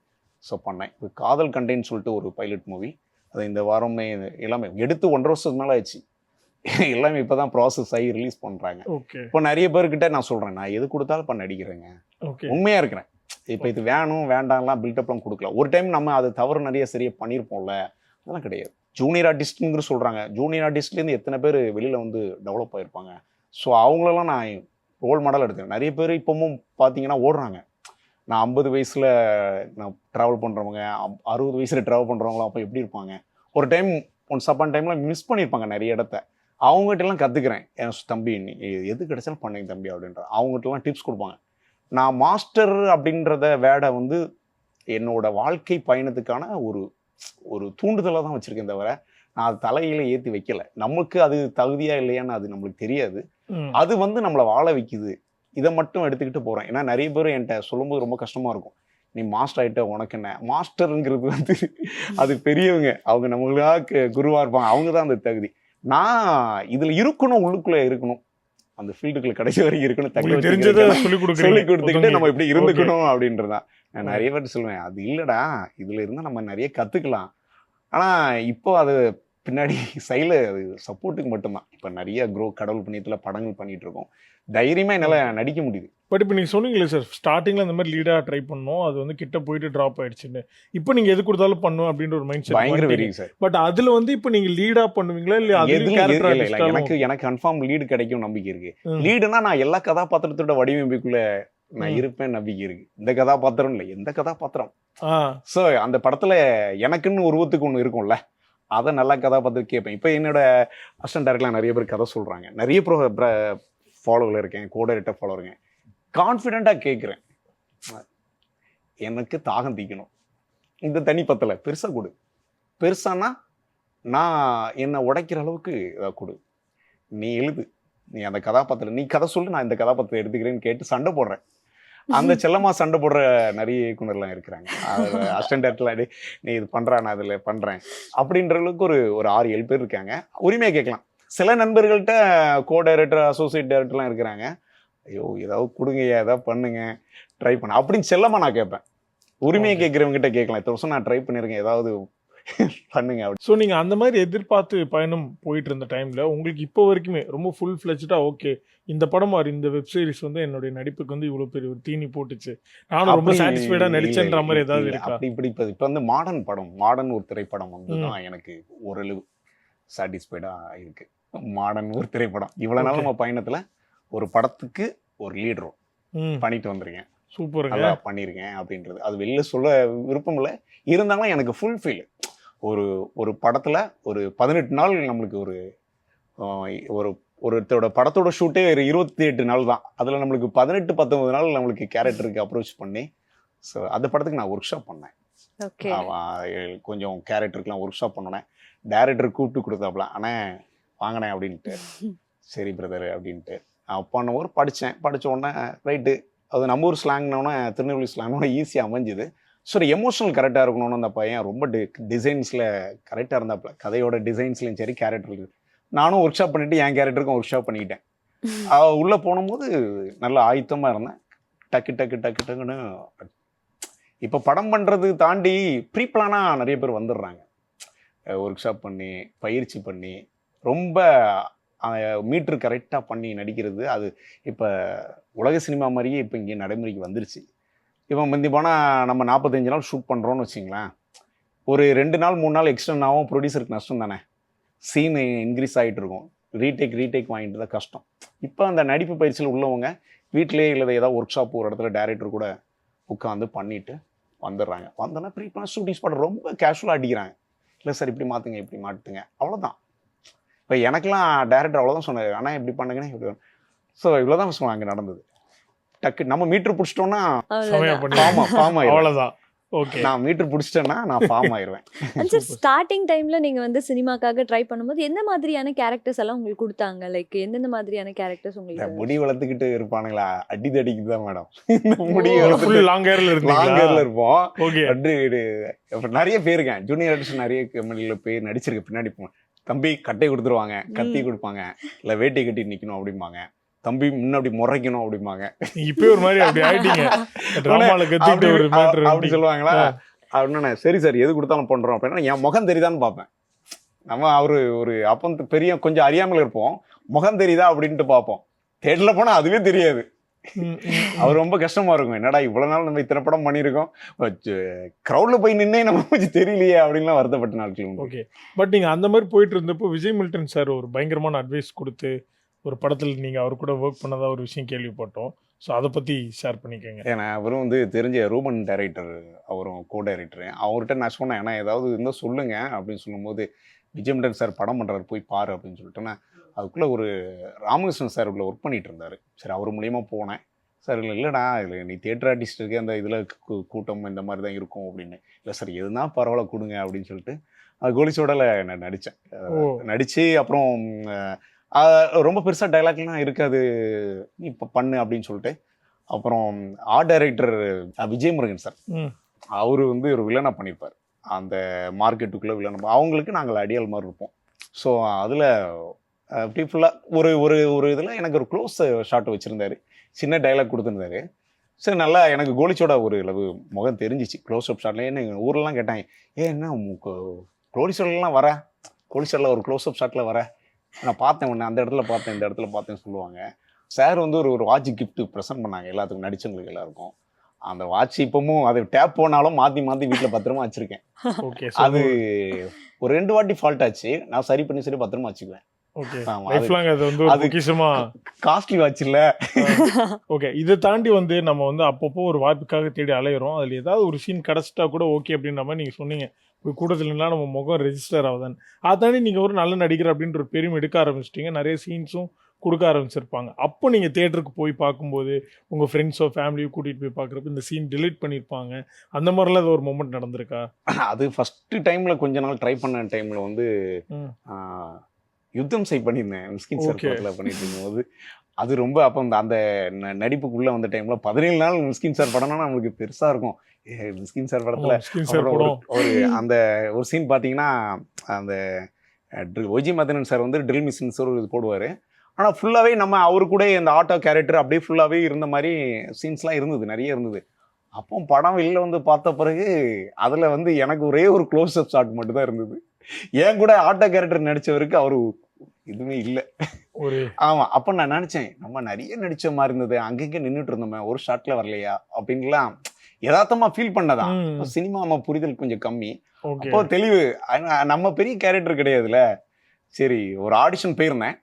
பண்ணேன். இப்போ காதல் கண்டேன்னு சொல்லிட்டு ஒரு பைலட் மூவி, அது இந்த வாரமே எல்லாமே எடுத்து 1.5 வருஷத்துக்கு மேலே ஆச்சு. எல்லாமே இப்போ தான் ப்ராசஸ் ஆகி ரிலீஸ் பண்ணுறாங்க. ஓகே. இப்போ நிறைய பேர்கிட்ட நான் சொல்கிறேன், நான் எது கொடுத்தாலும் இப்போ நடிக்கிறேங்க, ஓகே. உண்மையாக இருக்கிறேன். இப்போ இது வேணும் வேண்டாம்லாம் பில்டப்லாம் கொடுக்கல. ஒரு டைம் நம்ம அது தவறு நிறைய சரியாக பண்ணியிருப்போம்ல, அதெல்லாம் கிடையாது. ஜூனியர் ஆர்டிஸ்ட்டுங்கிற சொல்கிறாங்க. ஜூனியர் ஆர்டிஸ்ட்லேருந்து எத்தனை பேர் வெளியில் வந்து டெவலப் ஆகிருப்பாங்க. ஸோ அவங்களெல்லாம் நான் ரோல் மாடல் எடுத்தேன். நிறைய பேர் இப்போவும் பார்த்தீங்கன்னா ஓடுறாங்க. நான் 50 வயசில் நான் ட்ராவல் பண்ணுறவங்க, 60 வயசில் ட்ராவல் பண்ணுறவங்களாம் அப்போ எப்படி இருப்பாங்க? ஒரு டைம் ஒன்ஸ் அப்பான் டைமில் மிஸ் பண்ணியிருப்பாங்க நிறைய இடத்த. அவங்ககிட்டலாம் கற்றுக்கிறேன். என் தம்பி நீ எது கிடைச்சாலும் பண்ணுங்க தம்பி அப்படின்ற அவங்ககிட்டலாம் டிப்ஸ் கொடுப்பாங்க. நான் மாஸ்டர் அப்படின்றத வேடை வந்து என்னோட வாழ்க்கை பயணத்துக்கான ஒரு ஒரு தூண்டுதலாக தான் வச்சுருக்கேன் தவிர, நான் அது தலையில ஏற்றி வைக்கல. நமக்கு அது தகுதியா இல்லையான்னு அது நம்மளுக்கு தெரியாது. அது வந்து நம்மளை வாழ வைக்குது. இதை மட்டும் எடுத்துக்கிட்டு போகிறேன். ஏன்னா நிறைய பேர் என்கிட்ட சொல்லும்போது ரொம்ப கஷ்டமாக இருக்கும். நீ மாஸ்டர் ஆகிட்ட உனக்கு என்ன? மாஸ்டருங்கிறது வந்து அது பெரியவங்க, அவங்க நம்மளுக்காக குருவாக இருப்பாங்க, அவங்க தான் அந்த தகுதி. நான் இதில் இருக்கணும், உள்ளுக்குள்ளே இருக்கணும், அந்த ஃபீல்டுக்குள்ள கடைசி வரைக்கும் இருக்கணும், தெரிஞ்சதை சொல்லி கொடுத்துக்கிட்டு நம்ம இப்படி இருந்துக்கணும் அப்படின்றதான். நான் நிறைய பேர் சொல்லுவேன், அது இல்லைடா, இதில் இருந்தால் நம்ம நிறைய கற்றுக்கலாம். ஆனால் இப்போ அது பின்னாடி சைடில் அது சப்போர்ட்டுக்கு மட்டும்தான். இப்போ நிறைய கடவுள் புண்ணியத்தில் படங்கள் பண்ணிகிட்டு இருக்கோம். தைரியமாக என்னால் நடிக்க முடியுது. பட் இப்போ நீங்கள் சொன்னீங்களே சார், ஸ்டார்டிங்கில் அந்த மாதிரி லீடாக ட்ரை பண்ணோம், அது வந்து கிட்ட போயிட்டு ட்ராப் ஆயிடுச்சுன்னு. இப்போ நீங்கள் எது கொடுத்தாலும் பண்ணும் அப்படின்ற ஒரு மைண்ட் செட் பயங்கர வெரி சார். பட் அதில் வந்து இப்போ நீங்கள் லீடாக பண்ணுவீங்களா இல்லை எனக்கு கன்ஃபார்ம் லீடு கிடைக்கும் நம்பிக்கை இருக்கு. லீடுனா நான் எல்லா கதாபாத்திரத்தோட வடிவமைப்புக்குள்ள நான் இருப்பேன் நம்பிக்கை இருக்கு. இந்த கதாபாத்திரம் இல்லை, எந்த கதாபாத்திரம். ஸோ அந்த படத்துல எனக்குன்னு உருவத்துக்கு ஒன்று இருக்கும்ல, அதை நல்லா கதாபாத்திரம் கேட்பேன். இப்போ என்னோட அசிஸ்டன்ட் டைரக்டர்லாம் நிறைய பேர் கதை சொல்றாங்க. நிறைய ஃபாலோவில் இருக்கேன், கோடைரக்டர் ஃபாலோ இருக்கேன். கான்ஃபிடென்ட்டாக கேட்குறேன், எனக்கு தாகம் தீக்கணும், இந்த தனி பத்தலை, பெருசாக கொடு. பெருசானா நான் என்னை உடைக்கிற அளவுக்கு இதாக கொடு, நீ எழுது, நீ அந்த கதாபாத்திரம், நீ கதை சொல்லு, நான் இந்த கதாபாத்திரம் எடுத்துக்கிறேன்னு கேட்டு சண்டை போடுறேன். அந்த செல்லமா சண்டை போடுற நிறைய இயக்குனர்லாம் இருக்கிறாங்க. அசிஸ்டன்ட் டைரக்டர்லாம் நீ இது பண்ணுறா, நான் இதில் பண்ணுறேன் அப்படின்ற அளவுக்கு ஒரு 6-7 பேர் இருக்காங்க. உரிமையாக கேட்கலாம். சில நண்பர்கள்ட்ட கோ டைரக்டர், அசோசியேட் டைரக்டர்லாம் இருக்கிறாங்க. ஐயோ ஏதாவது கொடுங்கய்யா, ஏதாவது பண்ணுங்க, ட்ரை பண்ண அப்படின்னு செல்லமாக நான் கேட்பேன். உரிமையை கேட்குறவங்ககிட்ட கேட்கலாம், இத்தனை வருஷம் நான் ட்ரை பண்ணியிருக்கேன், ஏதாவது பண்ணுங்க அப்படி. ஸோ நீங்கள் அந்த மாதிரி எதிர்பார்த்து பயணம் போயிட்டு இருந்த டைமில் உங்களுக்கு இப்போ வரைக்குமே ரொம்ப ஃபுல் ஃப்ளெஜ்டாக ஓகே, இந்த படம் மாதிரி இந்த வெப் சீரிஸ் வந்து என்னுடைய நடிப்புக்கு வந்து இவ்வளோ பெரிய ஒரு தீனி போட்டுச்சு, நானும் ரொம்ப சாட்டிஸ்ஃபைடாக நடிச்சேன்ற மாதிரி ஏதாவது இருக்கா? அப்படி இப்படி இப்போ வந்து மாடர்ன் படம், மாடர்ன் ஒரு திரைப்படம் வந்து தான் எனக்கு ஓரளவு சாட்டிஸ்ஃபைடாக இருக்கு. மாடர்ன் ஒரு திரைப்படம் இவ்வளோ நாள் நம்ம பயணத்தில் ஒரு படத்துக்கு ஒரு லீட் ரோல் பண்ணிட்டு வந்திருக்கேன். சூப்பர், நல்லா பண்ணியிருக்கேன் அப்படின்றது அது வெளில சொல்ல விருப்பம் இல்லை. இருந்தாலும் எனக்கு ஃபுல் ஃபீல். ஒரு படத்தில் ஒரு 18 நாள் நம்மளுக்கு ஒருத்தரோட படத்தோட ஷூட்டே ஒரு 28 நாள் தான். அதில் நம்மளுக்கு 18-19 நாள் நம்மளுக்கு கேரக்டருக்கு அப்ரோச் பண்ணி, ஸோ அந்த படத்துக்கு நான் ஒர்க் ஷாப் பண்ணேன். கொஞ்சம் கேரக்டருக்குலாம் ஒர்க் ஷாப் பண்ணேன். டைரக்டர் கூப்பிட்டு கொடுத்தாப்புல, ஆனால் வாங்கினேன் அப்படின்ட்டு. சரி பிரதர் அப்படின்ட்டு பண்ணுவோம். படித்த உடனே ரைட்டு, அது நம்ம ஊர் ஸ்லாங்னோடனே, திருநெல்வேலி ஸ்லாங்னோட ஈஸியாக அமைஞ்சுது. ஸோ எமோஷனல் கரெக்டாக இருக்கணும்னு அந்த பையன் ரொம்ப டிசைன்ஸில் கரெக்டாக இருந்தாப்புல, கதையோட டிசைன்ஸ்லையும் சரி, கேரக்டருக்கு. நானும் ஒர்க் ஷாப் பண்ணிவிட்டு என் கேரக்டருக்கும் ஒர்க் ஷாப் பண்ணிக்கிட்டேன். உள்ளே போனும்போது நல்லா ஆயத்தமாக இருந்தேன். டக்குன்னு இப்போ படம் பண்ணுறது தாண்டி ப்ரீ பிளானாக நிறைய பேர் வந்துடுறாங்க. ஒர்க் ஷாப் பண்ணி, பயிற்சி பண்ணி, ரொம்ப மீட்ரு கரெக்டாக பண்ணி நடிக்கிறது. அது இப்போ உலக சினிமா மாதிரியே இப்போ இங்கே நடைமுறைக்கு வந்துருச்சு. இப்போ முந்தி போனால் நம்ம 45 நாள் ஷூட் பண்ணுறோன்னு வச்சிங்களேன், ஒரு 2 நாள் 3 நாள் எக்ஸ்டெண்ட் ஆகும், ப்ரொடியூசருக்கு நஷ்டம் தானே. சீன் இன்க்ரீஸ் ஆகிட்டு இருக்கும், ரீடேக் வாங்கிட்டு தான் கஷ்டம். இப்போ அந்த நடிப்பு பயிற்சியில் உள்ளவங்க வீட்டிலே இல்லை ஏதாவது ஒர்க் ஷாப் ஒரு இடத்துல டைரக்டர் கூட உட்காந்து பண்ணிவிட்டு வந்துடுறாங்க. வந்தோன்னா ப்ரீ பிளான் ஷூட்டிங் ஸ்பாட் ரொம்ப கேஷுவலாக அடிக்கிறாங்க. இல்லை சார் இப்படி மாற்றுங்க, இப்படி மாட்டுங்க, அவ்வளோதான். இப்போ எனக்கெல்லாம் டைரக்டர் அவ்வளோதான் சொன்னார், ஆனால் இப்படி பண்ணுங்கன்னு இப்படி. ஸோ இவ்வளோதான் அங்கே நடந்தது. டக்கு நம்ம மீட்டர் பிடிச்சிட்டோம்னா அவ்வளோதான். ஓகே. நான் மீட்டர் பிடிச்சிட்டேன்னா நான் ஃபார்ம் ஆயிடுவேன். சார் ஸ்டார்டிங் டைம்ல நீங்க வந்து சினிமாக்காக ட்ரை பண்ணும்போது எந்த மாதிரியான கேரக்டர்ஸ் எல்லாம் உங்களுக்கு கொடுத்தாங்க? லைக் எந்தெந்த மாதிரியான கேரக்டர்ஸ் இந்த உங்களுக்கு? முடி வளர்த்துக்கிட்டு இருப்பானுங்களா, அடி தடிக்கு தான் மேடம். இந்த முடி ஓ. ஃபுல் வளர்த்துட்டு லாங் ஹேர்ல லாங் இருந்தீங்களா? ஹேர்ல இருப்போம். ஓகே. அப்புறம் நிறைய பேருங்க ஜூனியர் ஆர்டிஸ்ட் நிறைய கம்பெனில போய் நடிச்சிருக்கு. பின்னாடி தம்பி கட்டை கொடுத்துருவாங்க, கத்தி கொடுப்பாங்க, இல்ல வேட்டி கட்டி நிக்கணும் அப்படிம்பாங்க. தம்பி முன்னாடி முறைக்கணும் அப்படிம்பாங்க. நீங்க இப்பவே ஒரு மாதிரி அப்படி ஆயிட்டீங்க. டிராமால கத்திட்டு ஒரு மேட்டர் அப்படி சொல்லுவாங்களா? அப்படின்னா சரி சார் எது கொடுத்தாலும் பண்றோம் அப்படின்னா என் முகம் தெரியுதான்னு பார்ப்பேன். நம்ம ஒரு அப்போ பெரிய கொஞ்சம் அறியாமல் இருப்போம். முகம் தெரியுதா அப்படின்ட்டு பார்ப்போம். தேட்டர்ல போனா அதுவே தெரியாது. அவர் ரொம்ப கஷ்டமா இருக்கும். என்னடா இவ்வளவு நாள் நம்ம இத்தனை படம் பண்ணியிருக்கோம், கிரௌட்ல போய் நின்னே நம்ம கொஞ்சம் தெரியலையே அப்படின்லாம் வருத்தப்பட்ட நாட்கள் உண்டு. ஓகே. பட் நீங்க அந்த மாதிரி போயிட்டு இருந்தப்போ விஜய் மில்டன் சார் ஒரு பயங்கரமான அட்வைஸ் கொடுத்து ஒரு படத்தில் நீங்க அவர் கூட ஒர்க் பண்ணதா ஒரு விஷயம் கேள்விப்பட்டோம். ஸோ அதை பத்தி ஷேர் பண்ணிக்கோங்க. ஏன்னா அவரும் வந்து தெரிஞ்ச ரூமன் டைரக்டர், அவரும் கோ டைரக்டர். அவர்கிட்ட நான் சொன்னேன், ஏன்னா ஏதாவது இருந்தால் சொல்லுங்க அப்படின்னு சொல்லும்போது, விஜய் மில்டன் சார் படம் பண்றாரு போய் பாரு அப்படின்னு சொல்லிட்டேன்னா, அதுக்குள்ள ஒரு ராமகிருஷ்ணன் சார் உள்ள ஒர்க் பண்ணிட்டு இருந்தாரு. சரி அவர் மூலியமா போனேன். சார் இல்லைடா இதில் நீ தியேட்டர் ஆர்டிஸ்ட் இருக்கு, அந்த இதில் கூட்டம் இந்த மாதிரி தான் இருக்கும் அப்படின்னு. இல்லை சார் எதுனா பரவாயில்ல கொடுங்க அப்படின்னு சொல்லிட்டு அது கோலிசோடல நான் நடித்தேன். நடித்து அப்புறம் ரொம்ப பெருசாக டைலாக்லாம் இருக்காது, இப்போ பண்ணு அப்படின்னு சொல்லிட்டு அப்புறம் art director Vijay Murugan sir, அவர் வந்து ஒரு வில்லனா பண்ணியிருப்பார். அந்த மார்க்கெட்டுக்குள்ளே வில்லனா அவங்களுக்கு நாங்கள் அடியால் மாதிரி இருப்போம். ஸோ அதில் அப்படி ஃபுல்லாக ஒரு இதில் எனக்கு ஒரு க்ளோஸ் ஷாட் வச்சுருந்தாரு, சின்ன டைலாக் கொடுத்துருந்தாரு. சரி நல்லா எனக்கு கோலிச்சோட ஒரு அளவு முகம் தெரிஞ்சிச்சு க்ளோஸ் அப் ஷாட்ல. ஏன்னா எங்கள் ஊர்லாம் கேட்டாங்க, என்ன கோலிச்சோடலாம் வர, கோலிச்சோடில் ஒரு க்ளோஸ் அப் ஷாட்டில் வர, நான் பார்த்தேன் ஒன்று அந்த இடத்துல பார்த்தேன் இந்த இடத்துல பார்த்தேன்னு சொல்லுவாங்க. சார் வந்து ஒரு வாட்ச் கிஃப்ட் ப்ரெசென்ட் பண்ணாங்க எல்லாத்துக்கும், நடிச்சவங்களுக்கு எல்லாருக்கும். அந்த வாட்ச் இப்பவும் அது டேப் போனாலும் மாற்றி வீட்டில் பத்திரமா வச்சுருக்கேன். அது ஒரு 2 வாட்டி ஃபால்ட் ஆச்சு, நான் சரி பண்ணி பத்திரமா வச்சுக்குவேன். காஸ்ட்லி வாட்ச் இல்ல. ஓகே. இதை தாண்டி வந்து நம்ம வந்து அப்பப்போ ஒரு வாய்ப்புக்காக தேடி அலையிறோம். அதுல ஏதாவது ஒரு சீன் கிடைச்சிட்டா கூட ஓகே அப்படின்ற மாதிரி நீங்க சொன்னீங்க, கூட்டத்துலலாம் நம்ம முகம் ரெஜிஸ்டர் ஆகுதான்னு. அதை தாண்டி நீங்க ஒரு நல்ல நடிகர் அப்படின்ற ஒரு பெருமை எடுக்க ஆரம்பிச்சிட்டீங்க, நிறைய சீன்ஸும் கொடுக்க ஆரம்பிச்சிருப்பாங்க. அப்போ நீங்க தியேட்டருக்கு போய் பார்க்கும்போது உங்க ஃப்ரெண்ட்ஸோ ஃபேமிலியோ கூட்டிட்டு போய் பார்க்குறப்ப இந்த சீன் டிலீட் பண்ணியிருப்பாங்க, அந்த மாதிரிலாம் ஏதோ ஒரு மொமெண்ட் நடந்திருக்கா? அது ஃபர்ஸ்ட் டைம்ல கொஞ்ச நாள் ட்ரை பண்ண டைம்ல வந்து யுத்தம் செய் பண்ணியிருந்தேன் மிஸ்கின் சார் படத்தில் பண்ணிட்டு இருக்கும்போது. அது ரொம்ப அப்போ அந்த நடிப்புக்குள்ளே வந்த டைமில் 17 நாள் மிஸ்கின் சார் படம்னா நம்மளுக்கு பெருசாக இருக்கும். மிஸ்கின் சார் படத்தில் ஒரு அந்த ஒரு சீன் பார்த்தீங்கன்னா, அந்த ஒஜி மதனன் சார் வந்து ட்ரில் மிஷின்ஸ் ஒரு இது போடுவார். ஆனால் ஃபுல்லாகவே நம்ம அவரு கூட அந்த ஆட்டோ கேரக்டர் அப்படியே ஃபுல்லாகவே இருந்த மாதிரி சீன்ஸ்லாம் இருந்தது, நிறைய இருந்தது. அப்போ படம் வெளில வந்து பார்த்த பிறகு அதில் வந்து எனக்கு ஒரே ஒரு க்ளோஸ் அப் ஷாட் மட்டும் தான் இருந்தது. ஏன் கூட ஆட்டோ கேரக்டர் நடிச்சவருக்கு அவரு எதுவுமே இல்லை. ஆமா. அப்ப நான் நினைச்சேன், நம்ம நிறைய நடிச்ச மாதிரி இருந்தது, அங்கங்க நின்றுட்டு இருந்தோமே, ஒரு ஷாட்ல வரலையா அப்படின்லாம் யதார்த்தமா ஃபீல் பண்ணதான். சினிமா நம்ம புரிதல் கொஞ்சம் கம்மி. அப்போ தெளிவு, நம்ம பெரிய கேரக்டர் கிடையாதுல. சரி ஒரு ஆடிஷன் போயிருந்தேன்,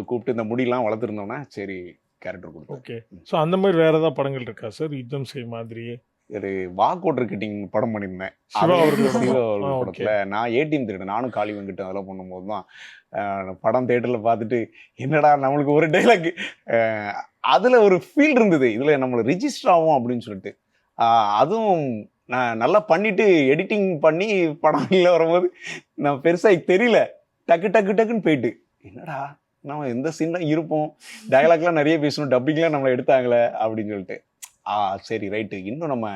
கூப்பிட்டு இந்த முடியெல்லாம் வளர்த்துருந்தோம்னா சரி கேரக்டர் கொடுத்தோம். ஓகே. ஸோ அந்த மாதிரி வேற ஏதாவது படங்கள் இருக்கா சார் யுத்தம் செய் மாதிரியே? ஒரு வாக்கோட்டர் கிட்டிங் படம் பண்ணியிருந்தேன் படத்துல. நான் ஏடிஎம் திருடன், நானும் காளி வெங்கிட்டு அதெல்லாம் பண்ணும்போது தான் படம் தேட்டரில் பார்த்துட்டு என்னடா நம்மளுக்கு ஒரு டைலாக் அதில் ஒரு ஃபீல் இருந்தது, இதில் நம்மளை ரிஜிஸ்டர் ஆகும் அப்படின்னு சொல்லிட்டு. அதுவும் நான் நல்லா பண்ணிட்டு எடிட்டிங் பண்ணி படம் இல்லை வரும்போது நான் பெருசாக தெரியல, டக்குன்னு போயிட்டு என்னடா நம்ம எந்த சீன்லாம் இருப்போம், டைலாக்லாம் நிறைய பேசணும், டப்பிங்லாம் நம்மளை எடுத்தாங்களே அப்படின்னு சொல்லிட்டு. சரி ரைட்டு, இன்னும் நம்ம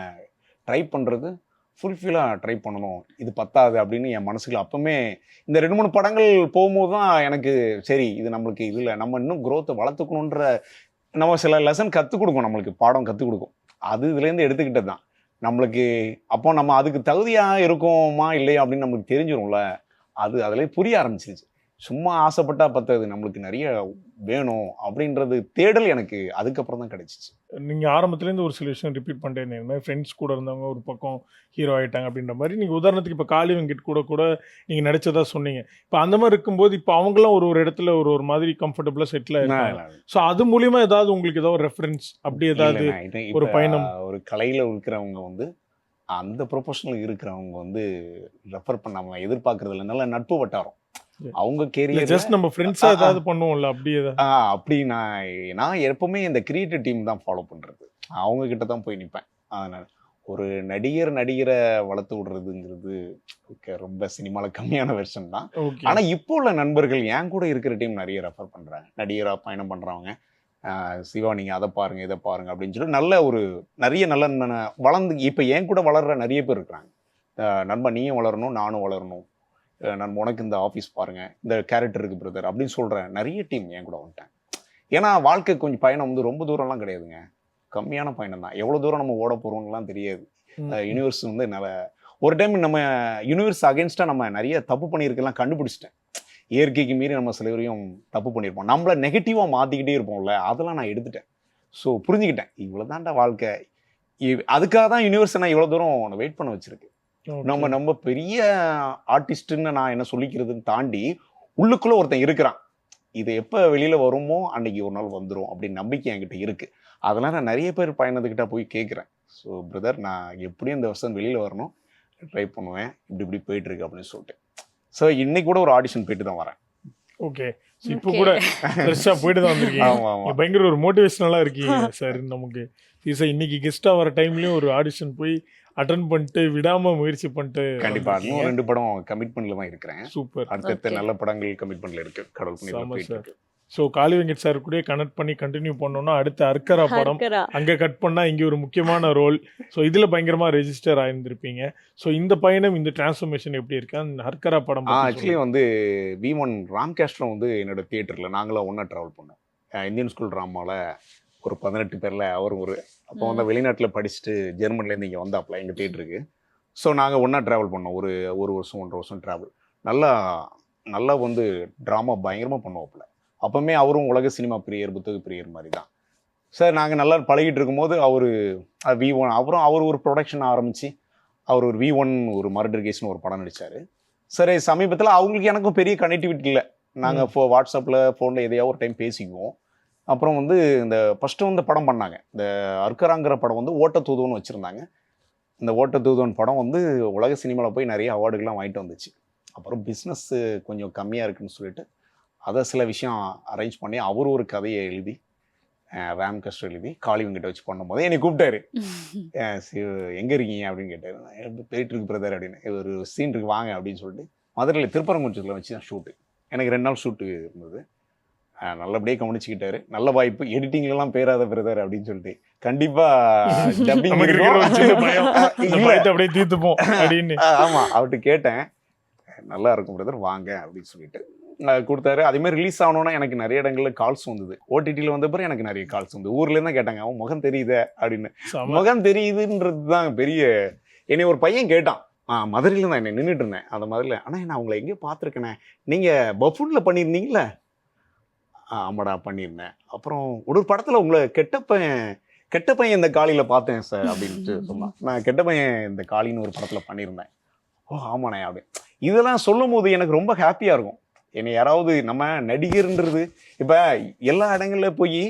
ட்ரை பண்ணுறது ஃபுல்ஃபில்லாக ட்ரை பண்ணணும், இது பத்தாது அப்படின்னு என் மனசுக்குள்ள அப்போவுமே இந்த 2-3 படங்கள் போகும்போது தான் எனக்கு சரி இது நம்மளுக்கு இதில் நம்ம இன்னும் க்ரோத்தை வளர்த்துக்கணுன்ற நம்ம சில லெசன் கற்றுக் கொடுக்கும், நம்மளுக்கு பாடம் கற்றுக் கொடுக்கும். அது இதுலேருந்து எடுத்துக்கிட்டது தான் நம்மளுக்கு. அப்போ நம்ம அதுக்கு தகுதியாக இருக்கோமா இல்லையா அப்படின்னு நம்மளுக்கு தெரிஞ்சிடும்ல. அதிலே புரிய ஆரம்பிச்சிருச்சு. சும்மா ஆசைப்பட்டா பத்தாது, நம்மளுக்கு நிறைய வேணும் அப்படின்றது தேடல் எனக்கு அதுக்கப்புறம் தான் கிடைச்சிச்சு. நீங்கள் ஆரம்பத்துலேருந்து ஒரு சில விஷயம் ரிப்பீட் பண்ணிட்டே இருந்தீங்க, ஃப்ரெண்ட்ஸ் கூட இருந்தவங்க ஒரு பக்கம் ஹீரோ ஆகிட்டாங்க அப்படின்ற மாதிரி. நீங்கள் உதாரணத்துக்கு இப்போ காளி வெங்கட் கூட நீங்கள் நடிச்சதா சொன்னீங்க. இப்போ அந்த மாதிரி இருக்கும்போது இப்போ அவங்களாம் ஒரு இடத்துல ஒரு மாதிரி கம்ஃபர்டபுளாக செட்டில் ஆகிட்டாங்க. ஸோ அது மூலியமாக ஏதாவது உங்களுக்கு ஏதாவது ரெஃபரன்ஸ் அப்படி ஏதாவது ஒரு பயணம்? ஒரு கலையில் இருக்கிறவங்க வந்து அந்த ப்ரொஃபஷனல் இருக்கிறவங்க வந்து ரெஃபர் பண்ணாமல் எதிர்பார்க்கறது இல்லை, நல்ல நட்பு வட்டாரம் அவங்க கேரியர். ஜஸ்ட் நம்ம ஃப்ரெண்ட்ஸா ஏதாவது பண்ணுவோம்ல அப்படி அப்படி நான் எப்பவுமே இந்த கிரியேட்டிவ் டீம் தான் ஃபாலோ பண்றது, அவங்க கிட்ட தான் போய் நிற்பேன். அதனால ஒரு நடிகரை வளர்த்து விடுறதுங்கிறது ரொம்ப சினிமாவில் கம்மியான வெர்ஷன் தான். ஓகே. ஆனால் இப்போ உள்ள நண்பர்கள் என் கூட இருக்கிற டீம் நிறைய ரெஃபர் பண்ணுறாங்க. நடிகராக பயணம் பண்ணுறவங்க, சிவா நீங்கள் அதை பாருங்கள் இதை பாருங்கள் அப்படின்னு சொல்லி நல்ல ஒரு நிறைய நல்ல வளர்ந்து இப்போ என் கூட வளர்கிற நிறைய பேர் இருக்கிறாங்க. நண்பன் நீயும் வளரணும், நானும் வளரணும், நான் உனக்கு இந்த ஆஃபீஸ் பாருங்கள், இந்த கேரக்டர் இருக்குது பிரதர் அப்படின்னு சொல்கிறேன். நிறைய டீம் என் கூட வந்துட்டேன். ஏன்னா வாழ்க்கை கொஞ்சம் பயணம் வந்து ரொம்ப தூரம்லாம் கிடையாதுங்க, கம்மியான பயணம் தான். எவ்வளோ தூரம் நம்ம ஓட போகிறோம்லாம் தெரியாது. யூனிவர்ஸ் வந்து ஒரு டைம் நம்ம யூனிவர்ஸ் அகேன்ஸ்டாக நம்ம நிறைய தப்பு பண்ணியிருக்கலாம் கண்டுபிடிச்சிட்டேன். இயற்கைக்கு மீறி நம்ம சிலவரையும் தப்பு பண்ணியிருப்போம், நம்மளை நெகட்டிவாக மாற்றிக்கிட்டே இருப்போம்ல, அதெல்லாம் நான் எடுத்துட்டேன். ஸோ புரிஞ்சுக்கிட்டேன், இவ்வளோ தான்டா வாழ்க்கை. அதுக்காக தான் யூனிவர்ஸை நான் இவ்வளோ தூரம் வெயிட் பண்ண வச்சுருக்கு. நம்ம பெரிய ஆர்டிஸ்ட்டுன்னு நான் என்ன சொல்லிக்கிறதுன்னு தாண்டி உள்ளுக்குள்ளே ஒருத்தன் இருக்கிறான். இது எப்போ வெளியில் வருமோ அன்னைக்கு ஒரு நாள் வந்துடும் அப்படின்னு நம்பிக்கை என்கிட்ட இருக்குது. அதெல்லாம் நான் நிறைய பேர் பயணத்துக்கிட்ட போய் கேட்குறேன். ஸோ பிரதர் நான் எப்படியும் இந்த வருஷம் வெளியில் வரணும், ட்ரை பண்ணுவேன், இப்படி போயிட்டுருக்கு அப்படின்னு சொல்லிட்டு. ஸோ இன்னைக்கு கூட ஒரு ஆடிஷன் போயிட்டு தான் வரேன். ஓகே. இப்போ கூட ஃப்ரெஷ்ஷாக போயிட்டு தான் வந்திருக்கீங்க. ஆமாம், பயங்கர ஒரு மோட்டிவேஷனலாக இருக்கீங்க சார். நமக்கு சார் இன்னைக்கு கெஸ்ட்டாக வர டைம்லேயும் ஒரு ஆடிஷன் போய் அட்டன் பண்ணிட்டு விடாமல் முயற்சி பண்ணிட்டு. கண்டிப்பாக இன்னும் 2 படம் கமிட்மெண்ட்டில் தான் இருக்கிறேன். சூப்பர். அடுத்த நல்ல படங்கள் கமிட்மெண்ட்டில் இருக்கு. கடவுள் பண்ணி. ஸோ காளி வெங்கட் சார் கூட கனெக்ட் பண்ணி கண்டினியூ பண்ணோம்னா அடுத்த அர்க்கரா படம் அங்கே கட் பண்ணால் இங்கே ஒரு முக்கியமான ரோல். ஸோ இதில் பயங்கரமாக ரெஜிஸ்டர் ஆயிருந்திருப்பீங்க. ஸோ இந்த பயணம், இந்த டிரான்ஸ்ஃபர்மேஷன் எப்படி இருக்கு அந்த ஹர்கரா படம்? ஆக்சுவலி வந்து V1 ராம்கேஸ்ட்ரம் வந்து என்னோட தியேட்டரில் நாங்களாம் ஒன்றா ட்ராவல் பண்ணோம். இந்தியன் ஸ்கூல் ட்ராமாவில் ஒரு 18 பேரில் அவர் அப்போ வந்து வெளிநாட்டில் படிச்சுட்டு ஜெர்மனிலேருந்து இங்கே வந்தாப்புல எங்கள் தியேட்டருக்கு. ஸோ நாங்கள் ஒன்றா ட்ராவல் பண்ணோம். ஒரு வருஷம் 1.5 வருஷம் ட்ராவல். நல்லா வந்து ட்ராமா பயங்கரமாக பண்ணுவோம்ல. அப்போவுமே அவரும் உலக சினிமா பிரியர், புத்தக பிரியர் மாதிரி தான் சார். நாங்கள் நல்லா பழகிட்டு இருக்கும்போது அவர் V1 அப்புறம் அவர் ஒரு ப்ரொடக்ஷன் ஆரம்பித்து அவர் ஒரு V1 ஒரு மர்டர் கேஸ்னு ஒரு படம் நடித்தார். சரி, சமீபத்தில் அவங்களுக்கு எனக்கும் பெரிய கனெக்டிவிட்டி இல்லை. நாங்கள் வாட்ஸ்அப்பில் ஃபோனில் எதையாவது ஒரு டைம் பேசிக்குவோம். அப்புறம் வந்து இந்த ஃபஸ்ட்டு வந்து படம் பண்ணாங்க. இந்த அர்க்கராங்கிற படம் வந்து ஓட்டத்தூதுவன் வச்சுருந்தாங்க. இந்த ஓட்டத்தூதுவன் படம் வந்து உலக சினிமாவில் போய் நிறைய அவார்டுகள்லாம் வாங்கிட்டு வந்துச்சு. அப்புறம் பிஸ்னஸ் கொஞ்சம் கம்மியாக இருக்குன்னு சொல்லிட்டு அதை சில விஷயம் அரேஞ்ச் பண்ணி அவர் ஒரு கதையை எழுதி ராம்கேஸ்ட்ரம் எழுதி காளி வெங்கட் வச்சு பண்ணும்போது என்னை கூப்பிட்டாரு. எங்கே இருக்கீங்க அப்படின்னு கேட்டார். நான் போயிட்டு இருக்கு பிரதர் அப்படின்னு. ஒரு சீன் இருக்கு வாங்க அப்படின்னு சொல்லிட்டு மதுரையில் திருப்பரங்குன்றத்தில் வச்சு தான் ஷூட்டு. எனக்கு 2 நாள் ஷூட்டு இருந்தது. நல்லபடியே கவனிச்சுக்கிட்டாரு. நல்ல வாய்ப்பு, எடிட்டிங்லாம் பேராத பிரதர் அப்படின்னு சொல்லிட்டு கண்டிப்பாக டப்பிங் அப்படியே தீர்த்துப்போம் அப்படின்னு. ஆமாம், அவர்கிட்ட கேட்டேன், நல்லா இருக்கும் பிரதர் வாங்க அப்படின்னு சொல்லிட்டு கொடுத்தாரு. அதேமாதிரி ரிலீஸ் ஆகணுன்னா எனக்கு நிறைய இடங்களில் கால்ஸ் வந்தது. ஓடிடியில் வந்த பிறகு எனக்கு நிறைய கால்ஸ் வந்து ஊர்லேருந்து தான் கேட்டாங்க, அவன் முகம் தெரியுதே அப்படின்னு. முகம் தெரியுதுன்றது தான் பெரிய. என்னை ஒரு பையன் கேட்டான், மதுரையில் தான் என்னை நின்றுட்டு இருந்தேன் அந்த மாதிரில. ஆனால் நான் உங்களை எங்கேயோ பார்த்துருக்கேனே, நீங்கள் பஃபூனில் பண்ணியிருந்தீங்களே? ஆமாடா பண்ணியிருந்தேன். அப்புறம் ஒரு படத்தில் உங்களை கெட்ட பையன் இந்த காளியில் பார்த்தேன் சார் அப்படின்ட்டு சொன்னான். நான் கெட்ட பையன் இந்த காளின்னு ஒரு படத்தில் பண்ணியிருந்தேன். ஓ ஆமாண்ணே அப்படி. இதெல்லாம் சொல்லும் போது எனக்கு ரொம்ப ஹாப்பியாக இருக்கும். என்னை யாராவது நம்ம நடிகர்ன்றது இப்போ எல்லா இடங்களில் போய்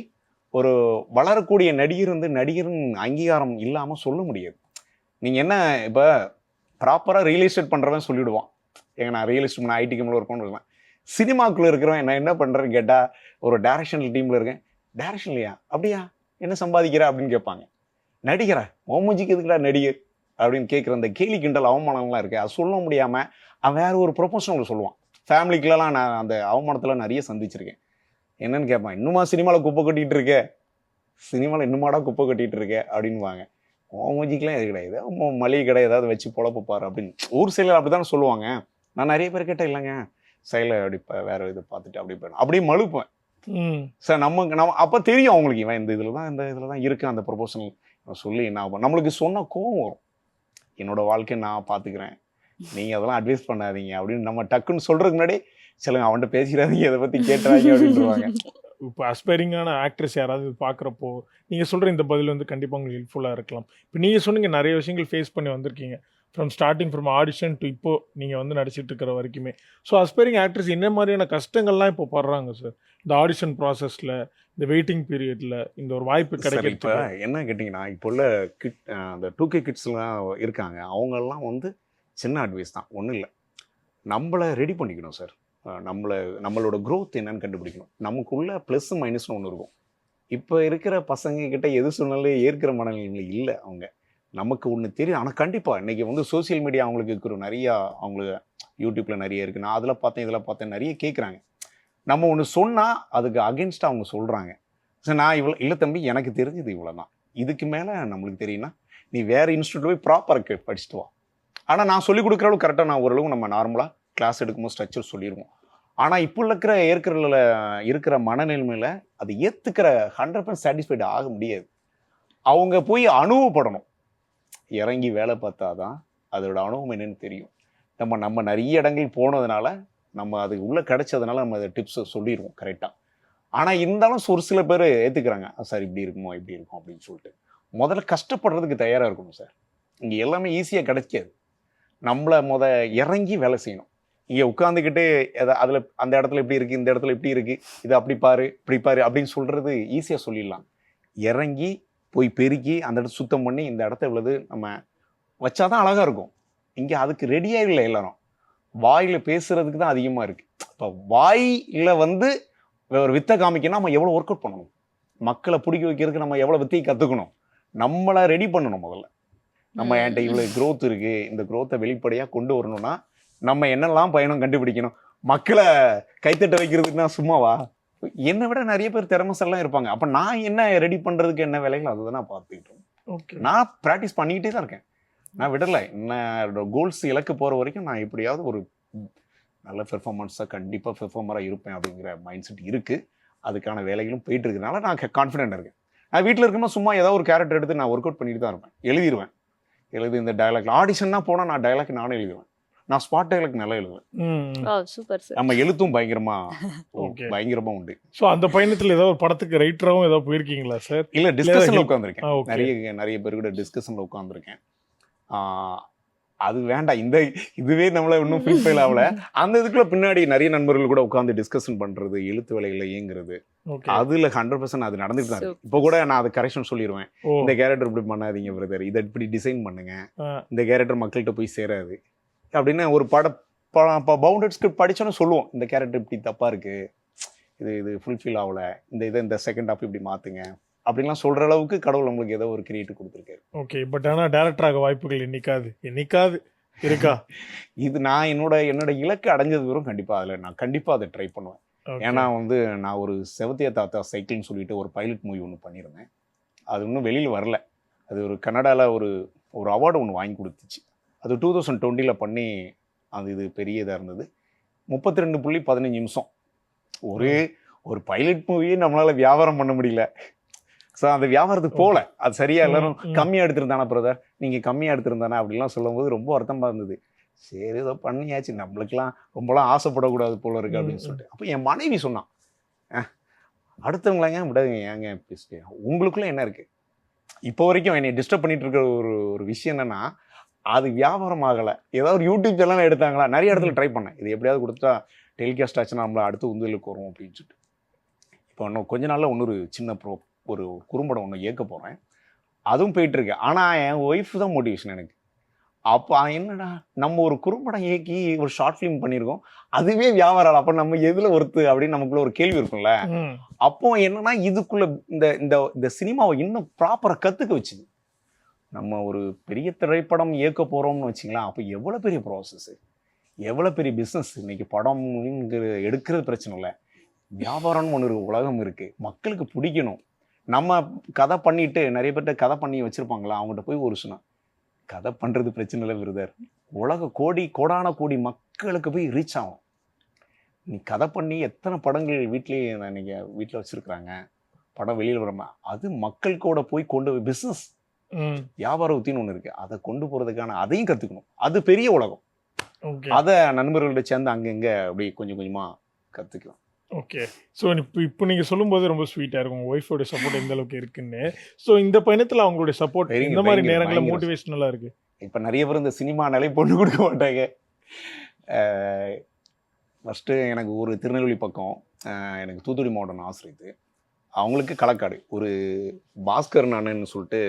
ஒரு வளரக்கூடிய நடிகர் வந்து நடிகர்னு அங்கீகாரம் இல்லாமல் சொல்ல முடியாது. நீங்கள் என்ன இப்போ ப்ராப்பராக ரியல் எஸ்டேட் பண்ணுறவன் சொல்லிவிடுவான், ஏங்க நான் ரியல் எஸ்டேட் ஐடி கம்பெனியில் ஒர்க் பண்ணுவேன். சினிமாக்குள்ளே இருக்கிறவன் நான் என்ன பண்ணுறேன்னு கேட்டால் ஒரு டைரக்ஷனல் டீமில் இருக்கேன், டைரக்ஷன்லையா அப்படியா என்ன சம்பாதிக்கிற அப்படின்னு கேட்பாங்க. நடிகரா ஓமூஞ்சிக்கு எதுக்குடா நடிகர் அப்படின்னு கேட்குற அந்த கேலி கிண்டல் அவமானம்லாம் இருக்குது. அது சொல்ல முடியாமல் அவன் வேறு ஒரு ப்ரொஃபஷனல் சொல்லுவான். ஃபேமிலிக்குலாம் நான் அந்த அவமானத்தில் நிறைய சந்திச்சிருக்கேன். என்னன்னு கேட்பான், இன்னுமா சினிமாவில் குப்பை கட்டிகிட்டு இருக்க, சினிமாவில் இன்னுமாடா குப்பை கட்டிகிட்டு இருக்க அப்படின்வாங்க. ஓமூஞ்சிக்கெலாம் எது கிடையாது, மளிகை கடை ஏதாவது வச்சு பொழப்பு பாரு அப்படின்னு ஊர் சைடில் அப்படி தானே சொல்லுவாங்க. நான் நிறைய பேர் கேட்டேன், இல்லைங்க சைடில் அப்படி வேறு இது பார்த்துட்டு அப்படி போயிடும் அப்படியே மழுப்பேன் சார். நம்ம அப்போ தெரியும் அவங்களுக்கு இவன் இந்த இதில் தான் இருக்குது அந்த ப்ரொபோஷனல் சொல்லி என்ன ஆகும். நம்மளுக்கு சொன்ன கோவம் வரும், என்னோடய வாழ்க்கையை நான் பார்த்துக்கிறேன், நீங்கள் அதெல்லாம் அட்வைஸ் பண்ணாதீங்க அப்படின்னு நம்ம டக்குன்னு சொல்கிறதுக்கு முன்னாடி சொல்லுங்க அவன்கிட்ட பேசிடாதீங்க, இதை பற்றி கேட்டுறாங்க அப்படின்ட்டுருவாங்க. இப்போ அஸ்பைரிங்கான ஆக்ட்ரஸ் யாராவது பார்க்குறப்போ நீங்கள் சொல்கிற இந்த பதில் வந்து கண்டிப்பாக உங்களுக்கு ஹெல்ப்ஃபுல்லாக இருக்கலாம். இப்போ நீங்கள் சொன்னீங்க நிறைய விஷயங்கள் ஃபேஸ் பண்ணி வந்திருக்கீங்க, ஃப்ரம் ஆடிஷன் டு இப்போ நீங்கள் வந்து நடிச்சிட்டு இருக்கிற வரைக்குமே. ஸோ அஸ்பைரிங் ஆக்ட்ரஸ் என்ன மாதிரியான கஷ்டங்கள்லாம் இப்போ படுறாங்க சார் இந்த ஆடிஷன் ப்ராசஸில், இந்த வெயிட்டிங் பீரியடில், இந்த ஒரு வாய்ப்பு கிடைக்கும்? இப்போ என்ன கேட்டிங்கன்னா, இப்போ உள்ள அந்த 2K கிட்ஸ்லாம் இருக்காங்க, அவங்கெல்லாம் வந்து சின்ன அட்வைஸ் தான், ஒன்றும் இல்லை, நம்மளை ரெடி பண்ணிக்கணும் சார். நம்மளோட க்ரோத் என்னன்னு கண்டுபிடிக்கணும். நமக்குள்ள ப்ளஸ் மைனஸ்னு ஒன்று இருக்கும். இப்போ இருக்கிற பசங்க கிட்ட எது சொன்னாலும் ஏற்கிற மனநிலையில் இல்லை. அவங்க நமக்கு ஒன்று தெரியும். ஆனால் கண்டிப்பாக இன்றைக்கி வந்து சோசியல் மீடியா அவங்களுக்கு இருக்கிற நிறையா, அவங்களுக்கு யூடியூப்பில் நிறைய இருக்குது, நான் அதில் பார்த்தேன் இதில் பார்த்தேன் நிறைய கேட்குறாங்க. நம்ம ஒன்று சொன்னால் அதுக்கு அகென்ஸ்டாக அவங்க சொல்கிறாங்க. ஸோ நான் இல்லை தம்பி எனக்கு தெரிஞ்சது இவ்வளோ தான், இதுக்கு மேலே நம்மளுக்கு தெரியும்னா நீ வேறு இன்ஸ்டியூட்டில் போய் ப்ராப்பராக படிச்சுட்டு வா. ஆனால் நான் சொல்லிக் கொடுக்குற அளவுக்கு கரெக்டாக நான் ஓரளவு நம்ம நார்மலாக கிளாஸ் எடுக்கும்போது ஸ்ட்ரக்சர் சொல்லிடுவோம். ஆனால் இப்போ இருக்கிற மனநிலைமையில் அது ஏற்றுக்கிற 100% சாட்டிஸ்ஃபைடு ஆக முடியாது. அவங்க போய் அனுபவப்படணும், இறங்கி வேலை பார்த்தா தான் அதோட அனுபவம் என்னன்னு தெரியும். நம்ம நிறைய இடங்கள் போனதுனால நம்ம அது உள்ளே கிடைச்சதுனால நம்ம அதை டிப்ஸை சொல்லிடுவோம் கரெக்டாக. ஆனால் இருந்தாலும் ஒரு சில பேர் ஏற்றுக்கிறாங்க, சார் இப்படி இருக்குமோ இப்படி இருக்கும் அப்படின்னு சொல்லிட்டு. முதல்ல கஷ்டப்படுறதுக்கு தயாராக இருக்கணும் சார். இங்கே எல்லாமே ஈஸியாக கிடைக்காது. நம்மளை இறங்கி வேலை செய்யணும். இங்கே உட்காந்துக்கிட்டு அதில் அந்த இடத்துல இப்படி இருக்குது, இந்த இடத்துல இப்படி இருக்குது, இது அப்படி பாரு இப்படி பாரு அப்படின்னு சொல்கிறது ஈஸியாக சொல்லிடலாம். இறங்கி போய் பெருக்கி அந்த இடத்த சுத்தம் பண்ணி இந்த இடத்த இவ்வளவு நம்ம வச்சாதான் அழகாக இருக்கும். இங்கே அதுக்கு ரெடியாக இல்லை. எல்லாரும் வாயில் பேசுறதுக்கு தான் அதிகமாக இருக்குது. இப்போ வாயில் வந்து ஒரு வித்தை காமிக்கணும், நம்ம எவ்வளோ ஒர்க் அவுட் பண்ணணும், மக்களை பிடிக்க வைக்கிறதுக்கு நம்ம எவ்வளோ வித்தையை கற்றுக்கணும், நம்மளை ரெடி பண்ணணும். முதல்ல நம்ம என்கிட்ட இவ்வளோ க்ரோத் இருக்குது, இந்த க்ரோத்தை வெளிப்படையாக கொண்டு வரணும்னா நம்ம என்னெல்லாம் பயணம் கண்டுபிடிக்கணும். மக்களை கைத்தட்ட வைக்கிறதுக்குன்னா சும்மாவா? என்னை விட நிறைய பேர் திறமைசெல்லாம் இருப்பாங்க. அப்போ நான் என்ன ரெடி பண்ணுறதுக்கு என்ன வேலைகள் அதை தான் நான் பார்த்துக்கிட்டோம். நான் ப்ராக்டிஸ் பண்ணிக்கிட்டே தான் இருக்கேன், நான் விடலை. என்னோட கோல்ஸ் இலக்கு போகிற வரைக்கும் நான் எப்படியாவது ஒரு நல்ல பெர்ஃபார்மன்ஸாக கண்டிப்பாக பெர்ஃபார்மராக இருப்பேன் அப்படிங்கிற மைண்ட் செட் இருக்குது. அதுக்கான வேலைகளும் போயிட்டு இருக்கிறதுனால நான் கான்ஃபிடென்ட் இருக்கேன். நான் வீட்டில் இருக்கும்போது சும்மா ஏதாவது ஒரு கேரக்டர் எடுத்து நான் ஒர்க் அவுட் பண்ணிட்டு தான் இருப்பேன். எழுதிடுவேன். இந்த டைலாக் ஆடிஷன்னா போனால் நான் டைலாக் நானே எழுதுவேன். நான் ஸ்பாட் டைலாக் நல்லா எழுதுவேன். Super sir. நம்ம எழுத்தும் பயங்கரமா உண்டு. ஸோ அந்த பயணத்தில் ஏதாவது ஒரு படத்துக்கு ரைட்டராகவும் ஏதாவது போயிருக்கீங்களா சார்? இல்லை, டிஸ்கஷனில் உட்காந்துருக்கேன். நிறைய பேர் கூட டிஸ்கஷனில் உட்காந்துருக்கேன். அது வேண்டாம், இதுவே நம்மள இன்னும் ஃபீல் ஆகல. அந்த இதுக்குள்ள பின்னாடி நிறைய நண்பர்கள் கூட உட்காந்து டிஸ்கஷன் பண்றது, எழுத்து வேலைகளை இயங்குறது, அதுல 100% அது நடந்துட்டு தான் இருக்கு. இப்போ கூட நான் அதை கரெக்ஷன் சொல்லிடுவேன். இந்த கேரக்டர் இப்படி பண்ணாதீங்க பிரதர், இதை இப்படி டிசைன் பண்ணுங்க, இந்த கேரக்டர் மக்கள்கிட்ட போய் சேராது அப்படின்னு ஒரு பவுண்டட் ஸ்கிரிப்ட் படிச்சோன்னு சொல்லுவோம். இந்த கேரக்டர் இப்படி தப்பா இருக்கு, இது ஃபுல்ஃபில் ஆகல, இந்த செகண்ட் ஹாஃப் இப்படி மாத்துங்க அப்படின்லாம் சொல்ற அளவுக்கு கடவுள் நம்மளுக்கு ஏதோ ஒரு கிரியேட்டிவ் கொடுத்துருக்காரு. ஓகே, பட் ஆனால் டேரக்டராக வாய்ப்புகள் என்னைக்காவது இருக்கா? இது நான் என்னோட இலக்கு அடைஞ்சது வரும். கண்டிப்பாக அதை ட்ரை பண்ணுவேன். ஏன்னா வந்து நான் ஒரு செவத்திய தாத்தா சைக்கிள்னு சொல்லிட்டு ஒரு பைலட் மூவி ஒன்று பண்ணியிருந்தேன். அது இன்னும் வெளியில் வரல. அது ஒரு கன்னடாவில் ஒரு அவார்டு ஒன்று வாங்கி கொடுத்துச்சு. அது 2020 பண்ணி இது பெரிய இதாக இருந்தது. 32.15 நிமிஷம் ஒரு பைலட் மூவியே நம்மளால் வியாபாரம் பண்ண முடியல. ஸோ அந்த வியாபாரத்துக்கு போகல. அது சரியா எல்லாரும் கம்மியாக எடுத்திருந்தானா பிரதர், நீங்கள் கம்மியாக எடுத்திருந்தானா அப்படிலாம் சொல்லும்போது ரொம்ப வருத்தமாக இருந்தது. சரி ஏதோ பண்ணியாச்சு, நம்மளுக்கெல்லாம் ரொம்பலாம் ஆசைப்படக்கூடாது போல இருக்கு அப்படின்னு சொல்லிட்டு. அப்போ என் மனைவி சொன்னான், அடுத்தவங்களா ஏன் விடாதீங்க, ஏங்க பேசிட்டு உங்களுக்குள்ள என்ன இருக்கு? இப்போ வரைக்கும் என்னை டிஸ்டர்ப் பண்ணிட்டு இருக்கிற ஒரு விஷயம் என்னன்னா, அது வியாபாரம் ஆகலை. ஏதாவது ஒரு யூடியூப் சேனல் எடுத்தாங்களா, நிறைய இடத்துல ட்ரை பண்ணேன், இது எப்படியாவது கொடுத்தா டெலிகாஸ்ட் ஆச்சுன்னா நம்மளை அடுத்து உந்துதலுக்கு வரும் அப்படின்னு சொல்லிட்டு. இப்போ இன்னும் கொஞ்ச நாளில் இன்னொரு சின்ன ஒரு குறும்படம் ஒன்று இயக்க போகிறேன், அதுவும் போயிட்டுருக்கு. ஆனால் என் ஒய்ஃப் தான் மோட்டிவேஷன் எனக்கு. அப்போ என்னடா நம்ம ஒரு குறும்படம் இயக்கி ஒரு ஷார்ட் ஃபிலிம் பண்ணியிருக்கோம், அதுவே வியாபாரம், அப்போ நம்ம எதில் ஒருத்து அப்படின்னு நமக்குள்ள ஒரு கேள்வி இருக்கும்ல. அப்போ என்னன்னா இதுக்குள்ள இந்த சினிமாவை இன்னும் ப்ராப்பராக கற்றுக்க வச்சுது. நம்ம ஒரு பெரிய திரைப்படம் இயக்க போகிறோம்னு வச்சிங்களேன், அப்போ எவ்வளோ பெரிய ப்ராசஸ்ஸு, எவ்வளோ பெரிய பிஸ்னஸ். இன்னைக்கு படம் எடுக்கிறது பிரச்சனை இல்லை, வியாபாரம்னு ஒன்று உலகம் இருக்குது, மக்களுக்கு பிடிக்கணும். நம்ம கதை பண்ணிட்டு நிறைய பேர்கிட்ட கதை பண்ணி வச்சுருப்பாங்களா, அவங்ககிட்ட போய் ஒரு சொன்னால் கதை பண்ணுறது பிரச்சனை இல்லை பிரதர், கோடான கோடி மக்களுக்கு போய் ரீச் ஆகும். நீ கதை பண்ணி எத்தனை படங்கள் வீட்டில் வச்சுருக்குறாங்க, படம் வெளியில் வரமா, அது மக்களுக்கோட போய் கொண்டு போய் பிஸ்னஸ் வியாபார உத்தின்னு ஒன்று இருக்குது, அதை கொண்டு போகிறதுக்கான அதையும் கற்றுக்கணும். அது பெரிய உலகம். அதை நண்பர்கள்ட்ட சேர்ந்து அங்கங்கே அப்படி கொஞ்சம் கொஞ்சமாக கற்றுக்கலாம். ஓகே, ஸோ இப்போ நீங்கள் சொல்லும்போது ரொம்ப ஸ்வீட்டாக இருக்கும் உங்கள் ஒய்ஃபோடைய சப்போர்ட் எந்த அளவுக்கு இருக்குன்னு. ஸோ இந்த பயணத்தில் அவங்களுடைய சப்போர்ட் இந்த மாதிரி நேரங்களில் மோட்டிவேஷனலாக இருக்குது. இப்போ நிறைய பேர் இந்த சினிமா நிலை பொண்ணு கொடுக்க மாட்டாங்க. ஃபஸ்ட்டு எனக்கு ஒரு திருநெல்வேலி பக்கம், எனக்கு தூத்துக்குடி மாவட்டம் ஆசிரியது, அவங்களுக்கு களக்காடு ஒரு பாஸ்கர் நானன்னு சொல்லிட்டு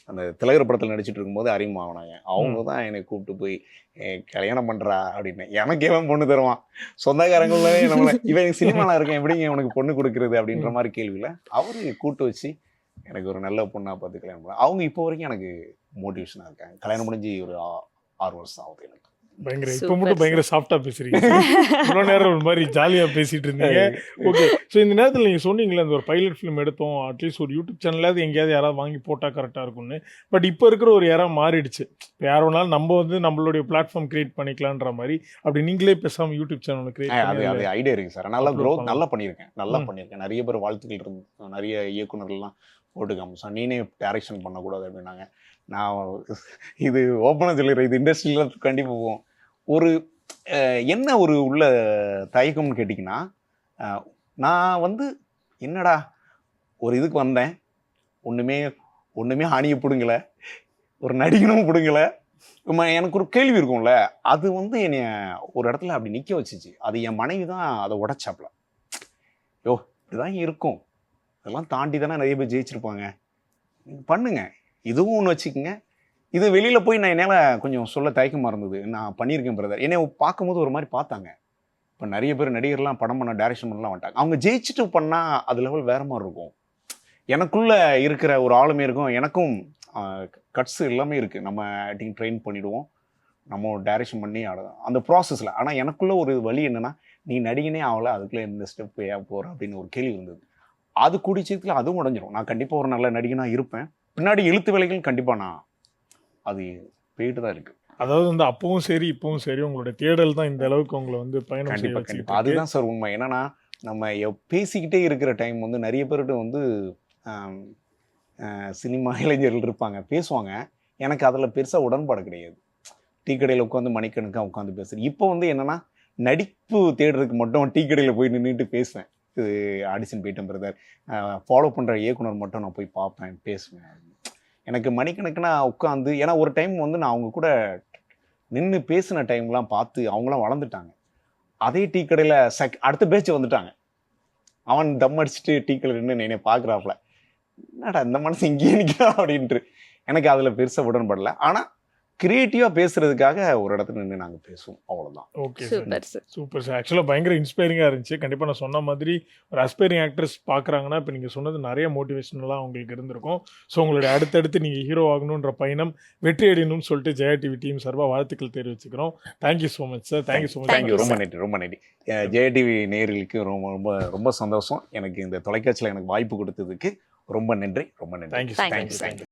அந்த திலகர் படத்தில் நடிச்சிட்டு இருக்கும்போது அறிமுகமானாங்க. அவங்க தான் என்னை கூப்பிட்டு போய் கல்யாணம் பண்ணுறா அப்படின்னு. எனக்கு எவன் பொண்ணு தருவான், சொந்தக்காரங்களே நம்மளை இவன் சினிமாவில் இருக்கேன் எப்படிங்க உனக்கு பொண்ணு கொடுக்குறது அப்படின்ற மாதிரி கேள்வியில் அவரு கூப்பிட்டு வச்சு எனக்கு ஒரு நல்ல பொண்ணாக பார்த்து கல்யாணம் பண்ண அவங்க இப்போ வரைக்கும் எனக்கு மோட்டிவேஷனாக இருக்காங்க. கல்யாணம் முடிஞ்சு ஒரு 6 வருஷம் ஆகுது எனக்கு. பயங்கர இப்போ Super, மட்டும் பயங்கர சாஃப்டா பேசுறீங்க. இவ்வளோ நேரம் ஒரு மாதிரி ஜாலியா பேசிட்டு இருந்தீங்க. ஓகே. ஸோ இந்த நேரத்தில் நீங்கள் சொன்னீங்களே அந்த ஒரு பைலட் ஃபிலிம் எடுத்தோம், அட்லீஸ்ட் ஒரு யூடியூப் சேனலாவது எங்கேயாவது யாராவது வாங்கி போட்டால் கரெக்டாக இருக்கும்னு. பட் இப்போ இருக்கிற ஒரு யாராவது மாறிடுச்சு. இப்போ யார் வேணாலும் நம்ம வந்து நம்மளுடைய பிளாட்ஃபார்ம் கிரியேட் பண்ணிக்கலான்ற மாதிரி, அப்படி நீங்களே பேசாமல் யூடியூப் சேனல் கிரியேட் அது பண்ணி ஐடியா இருக்குது சார். நல்லா upload க்ரோத் பண்ணலாம். நல்லா பண்ணியிருக்கேன். நல்லா ம். பண்ணியிருக்கேன். நிறைய பேர் வாழ்த்துக்கள் இருந்து நிறைய இயக்குனர்கள்லாம் போட்டு காமிச்சான். நீனே டைரக்ஷன் பண்ணக்கூடாது அப்படின்னாங்க. நான் இது ஓப்பனாக சொல்லிடுறேன், இது இண்டஸ்ட்ரியில் கண்டிப்பாக போகும். ஒரு என்ன ஒரு உள்ள தயக்கம்னு கேட்டிங்கன்னா, நான் வந்து என்னடா ஒரு இதுக்கு வந்தேன், ஒன்றுமே ஆணியை பிடுங்கலை, ஒரு நடிகனும் பிடுங்கலை. எனக்கு ஒரு கேள்வி இருக்கும்ல, அது வந்து என்னை ஒரு இடத்துல அப்படி நிற்க வச்சுச்சு. அது என் மனைவி தான் அதை உடைச்சாப்ல. யோ இப்படிதான் இருக்கும், இதெல்லாம் தாண்டி தானே நிறைய பேர் ஜெயிச்சிருப்பாங்க, பண்ணுங்க இதுவும் ஒன்று வச்சுக்கோங்க. இது வெளியில் போய் நான் என்னால் கொஞ்சம் சொல்ல தயக்கமாக இருந்தது. நான் பண்ணியிருக்கேன் பிரதர். என்னை பார்க்கும்போது ஒரு மாதிரி பார்த்தாங்க. இப்போ நிறைய பேர் நடிகர்லாம் படம் பண்ண டைரக்ஷன் பண்ணலாம் வந்துட்டாங்க. அவங்க ஜெயிச்சுட்டு பண்ணால் அது லெவல் வேறு மாதிரி இருக்கும். எனக்குள்ளே இருக்கிற ஒரு ஆளுமே இருக்கும், எனக்கும் கட்ஸ் எல்லாமே இருக்குது. நம்ம ஆக்டிங் ட்ரெயின் பண்ணிவிடுவோம், நம்ம டைரக்ஷன் பண்ணி ஆடுவோம் அந்த ப்ராசஸில். ஆனால் எனக்குள்ளே ஒரு வழி என்னென்னா, நீ நடிகனே ஆகலை, அதுக்குள்ளே இந்த ஸ்டெப் ஏன் போகிற அப்படின்னு ஒரு கேள்வி இருந்தது. அது குடிச்சதுல அதுவும் உடஞ்சிரும். நான் கண்டிப்பாக ஒரு நல்ல நடிகனாக இருப்பேன். பின்னாடி எழுத்து வேலைகள் கண்டிப்பாக நான் அது போயிட்டு தான் இருக்குது. அதாவது வந்து அப்பவும் சரி இப்பவும் சரி உங்களுடைய தேடல் தான் இந்த அளவுக்கு உங்களை வந்து பயணம் செய்ய கண்டிப்பாக வச்சுக்கிட்டு கண்டிப்பாக அதுதான் சார் உண்மை. என்னன்னா நம்ம பேசிக்கிட்டே இருக்கிற டைம் வந்து நிறைய பேர்கிட்ட வந்து சினிமா இளைஞர்கள் இருப்பாங்க, பேசுவாங்க. எனக்கு அதில் பெருசாக உடன்பாடு கிடையாது. டீ கடையில் உட்காந்து மணிக்கணக்காக உட்காந்து பேசுகிறேன். இப்போ வந்து என்னென்னா நடிப்பு தேடுறதுக்கு மட்டும் டீ கடையில் போய் நின்றுட்டு பேசுவேன். இது ஆடிஷன் போயிட்டேன் பிரதர், ஃபாலோ பண்ணுற இயக்குனர் மட்டும் நான் போய் பார்ப்பேன், பேசுவேன். எனக்கு மணிக்கணக்குனா உட்காந்து, ஏன்னா ஒரு டைம் வந்து நான் அவங்க கூட நின்று பேசின டைம்லாம் பார்த்து அவங்களாம் வளர்ந்துட்டாங்க. அதே டீ கடையில் அடுத்த பேச்சு வந்துட்டாங்க. அவன் தம் அடிச்சுட்டு டீ கடையில் நின்று என்னை பார்க்குறாப்புல, என்னடா இந்த மனசு இங்கேயே நிற்கிறான் அப்படின்ட்டு. எனக்கு அதில் பெருசாக உடன்படலை. ஆனால் கிரியேட்டிவாக பேசுறதுக்காக ஒரு இடத்துல நின்று நாங்கள் பேசுவோம், அவ்வளோதான். Okay sir, super sir. Super sir. ஆக்சுவலாக பயங்கர இன்ஸ்பைரிங்காக இருந்துச்சு. கண்டிப்பாக நான் சொன்ன மாதிரி ஒரு அஸ்பைரிங் ஆக்ட்ரஸ் பார்க்குறாங்கன்னா இப்போ நீங்கள் சொன்னது நிறைய மோட்டிவேஷனலாக உங்களுக்கு இருந்திருக்கும். ஸோ உங்களுடைய அடுத்தடுத்து நீங்கள் ஹீரோ ஆகணுன்ற பயணம் வெற்றி அடையணும்னு சொல்லிட்டு ஜெயா டிவி டீம் சார்பாக வாழ்த்துக்கள் தெரிவிச்சுக்கிறோம். Thank you so much sir. Thank you so much. Thank you, ரொம்ப நன்றி, ரொம்ப நன்றி. ஜெயா டிவி நேயர்களுக்கு ரொம்ப ரொம்ப ரொம்ப சந்தோஷம். எனக்கு இந்த தொலைக்காட்சியில் எனக்கு வாய்ப்பு கொடுத்ததுக்கு ரொம்ப நன்றி, ரொம்ப நன்றி. Thank you Thank you, thank you sir. Thank you.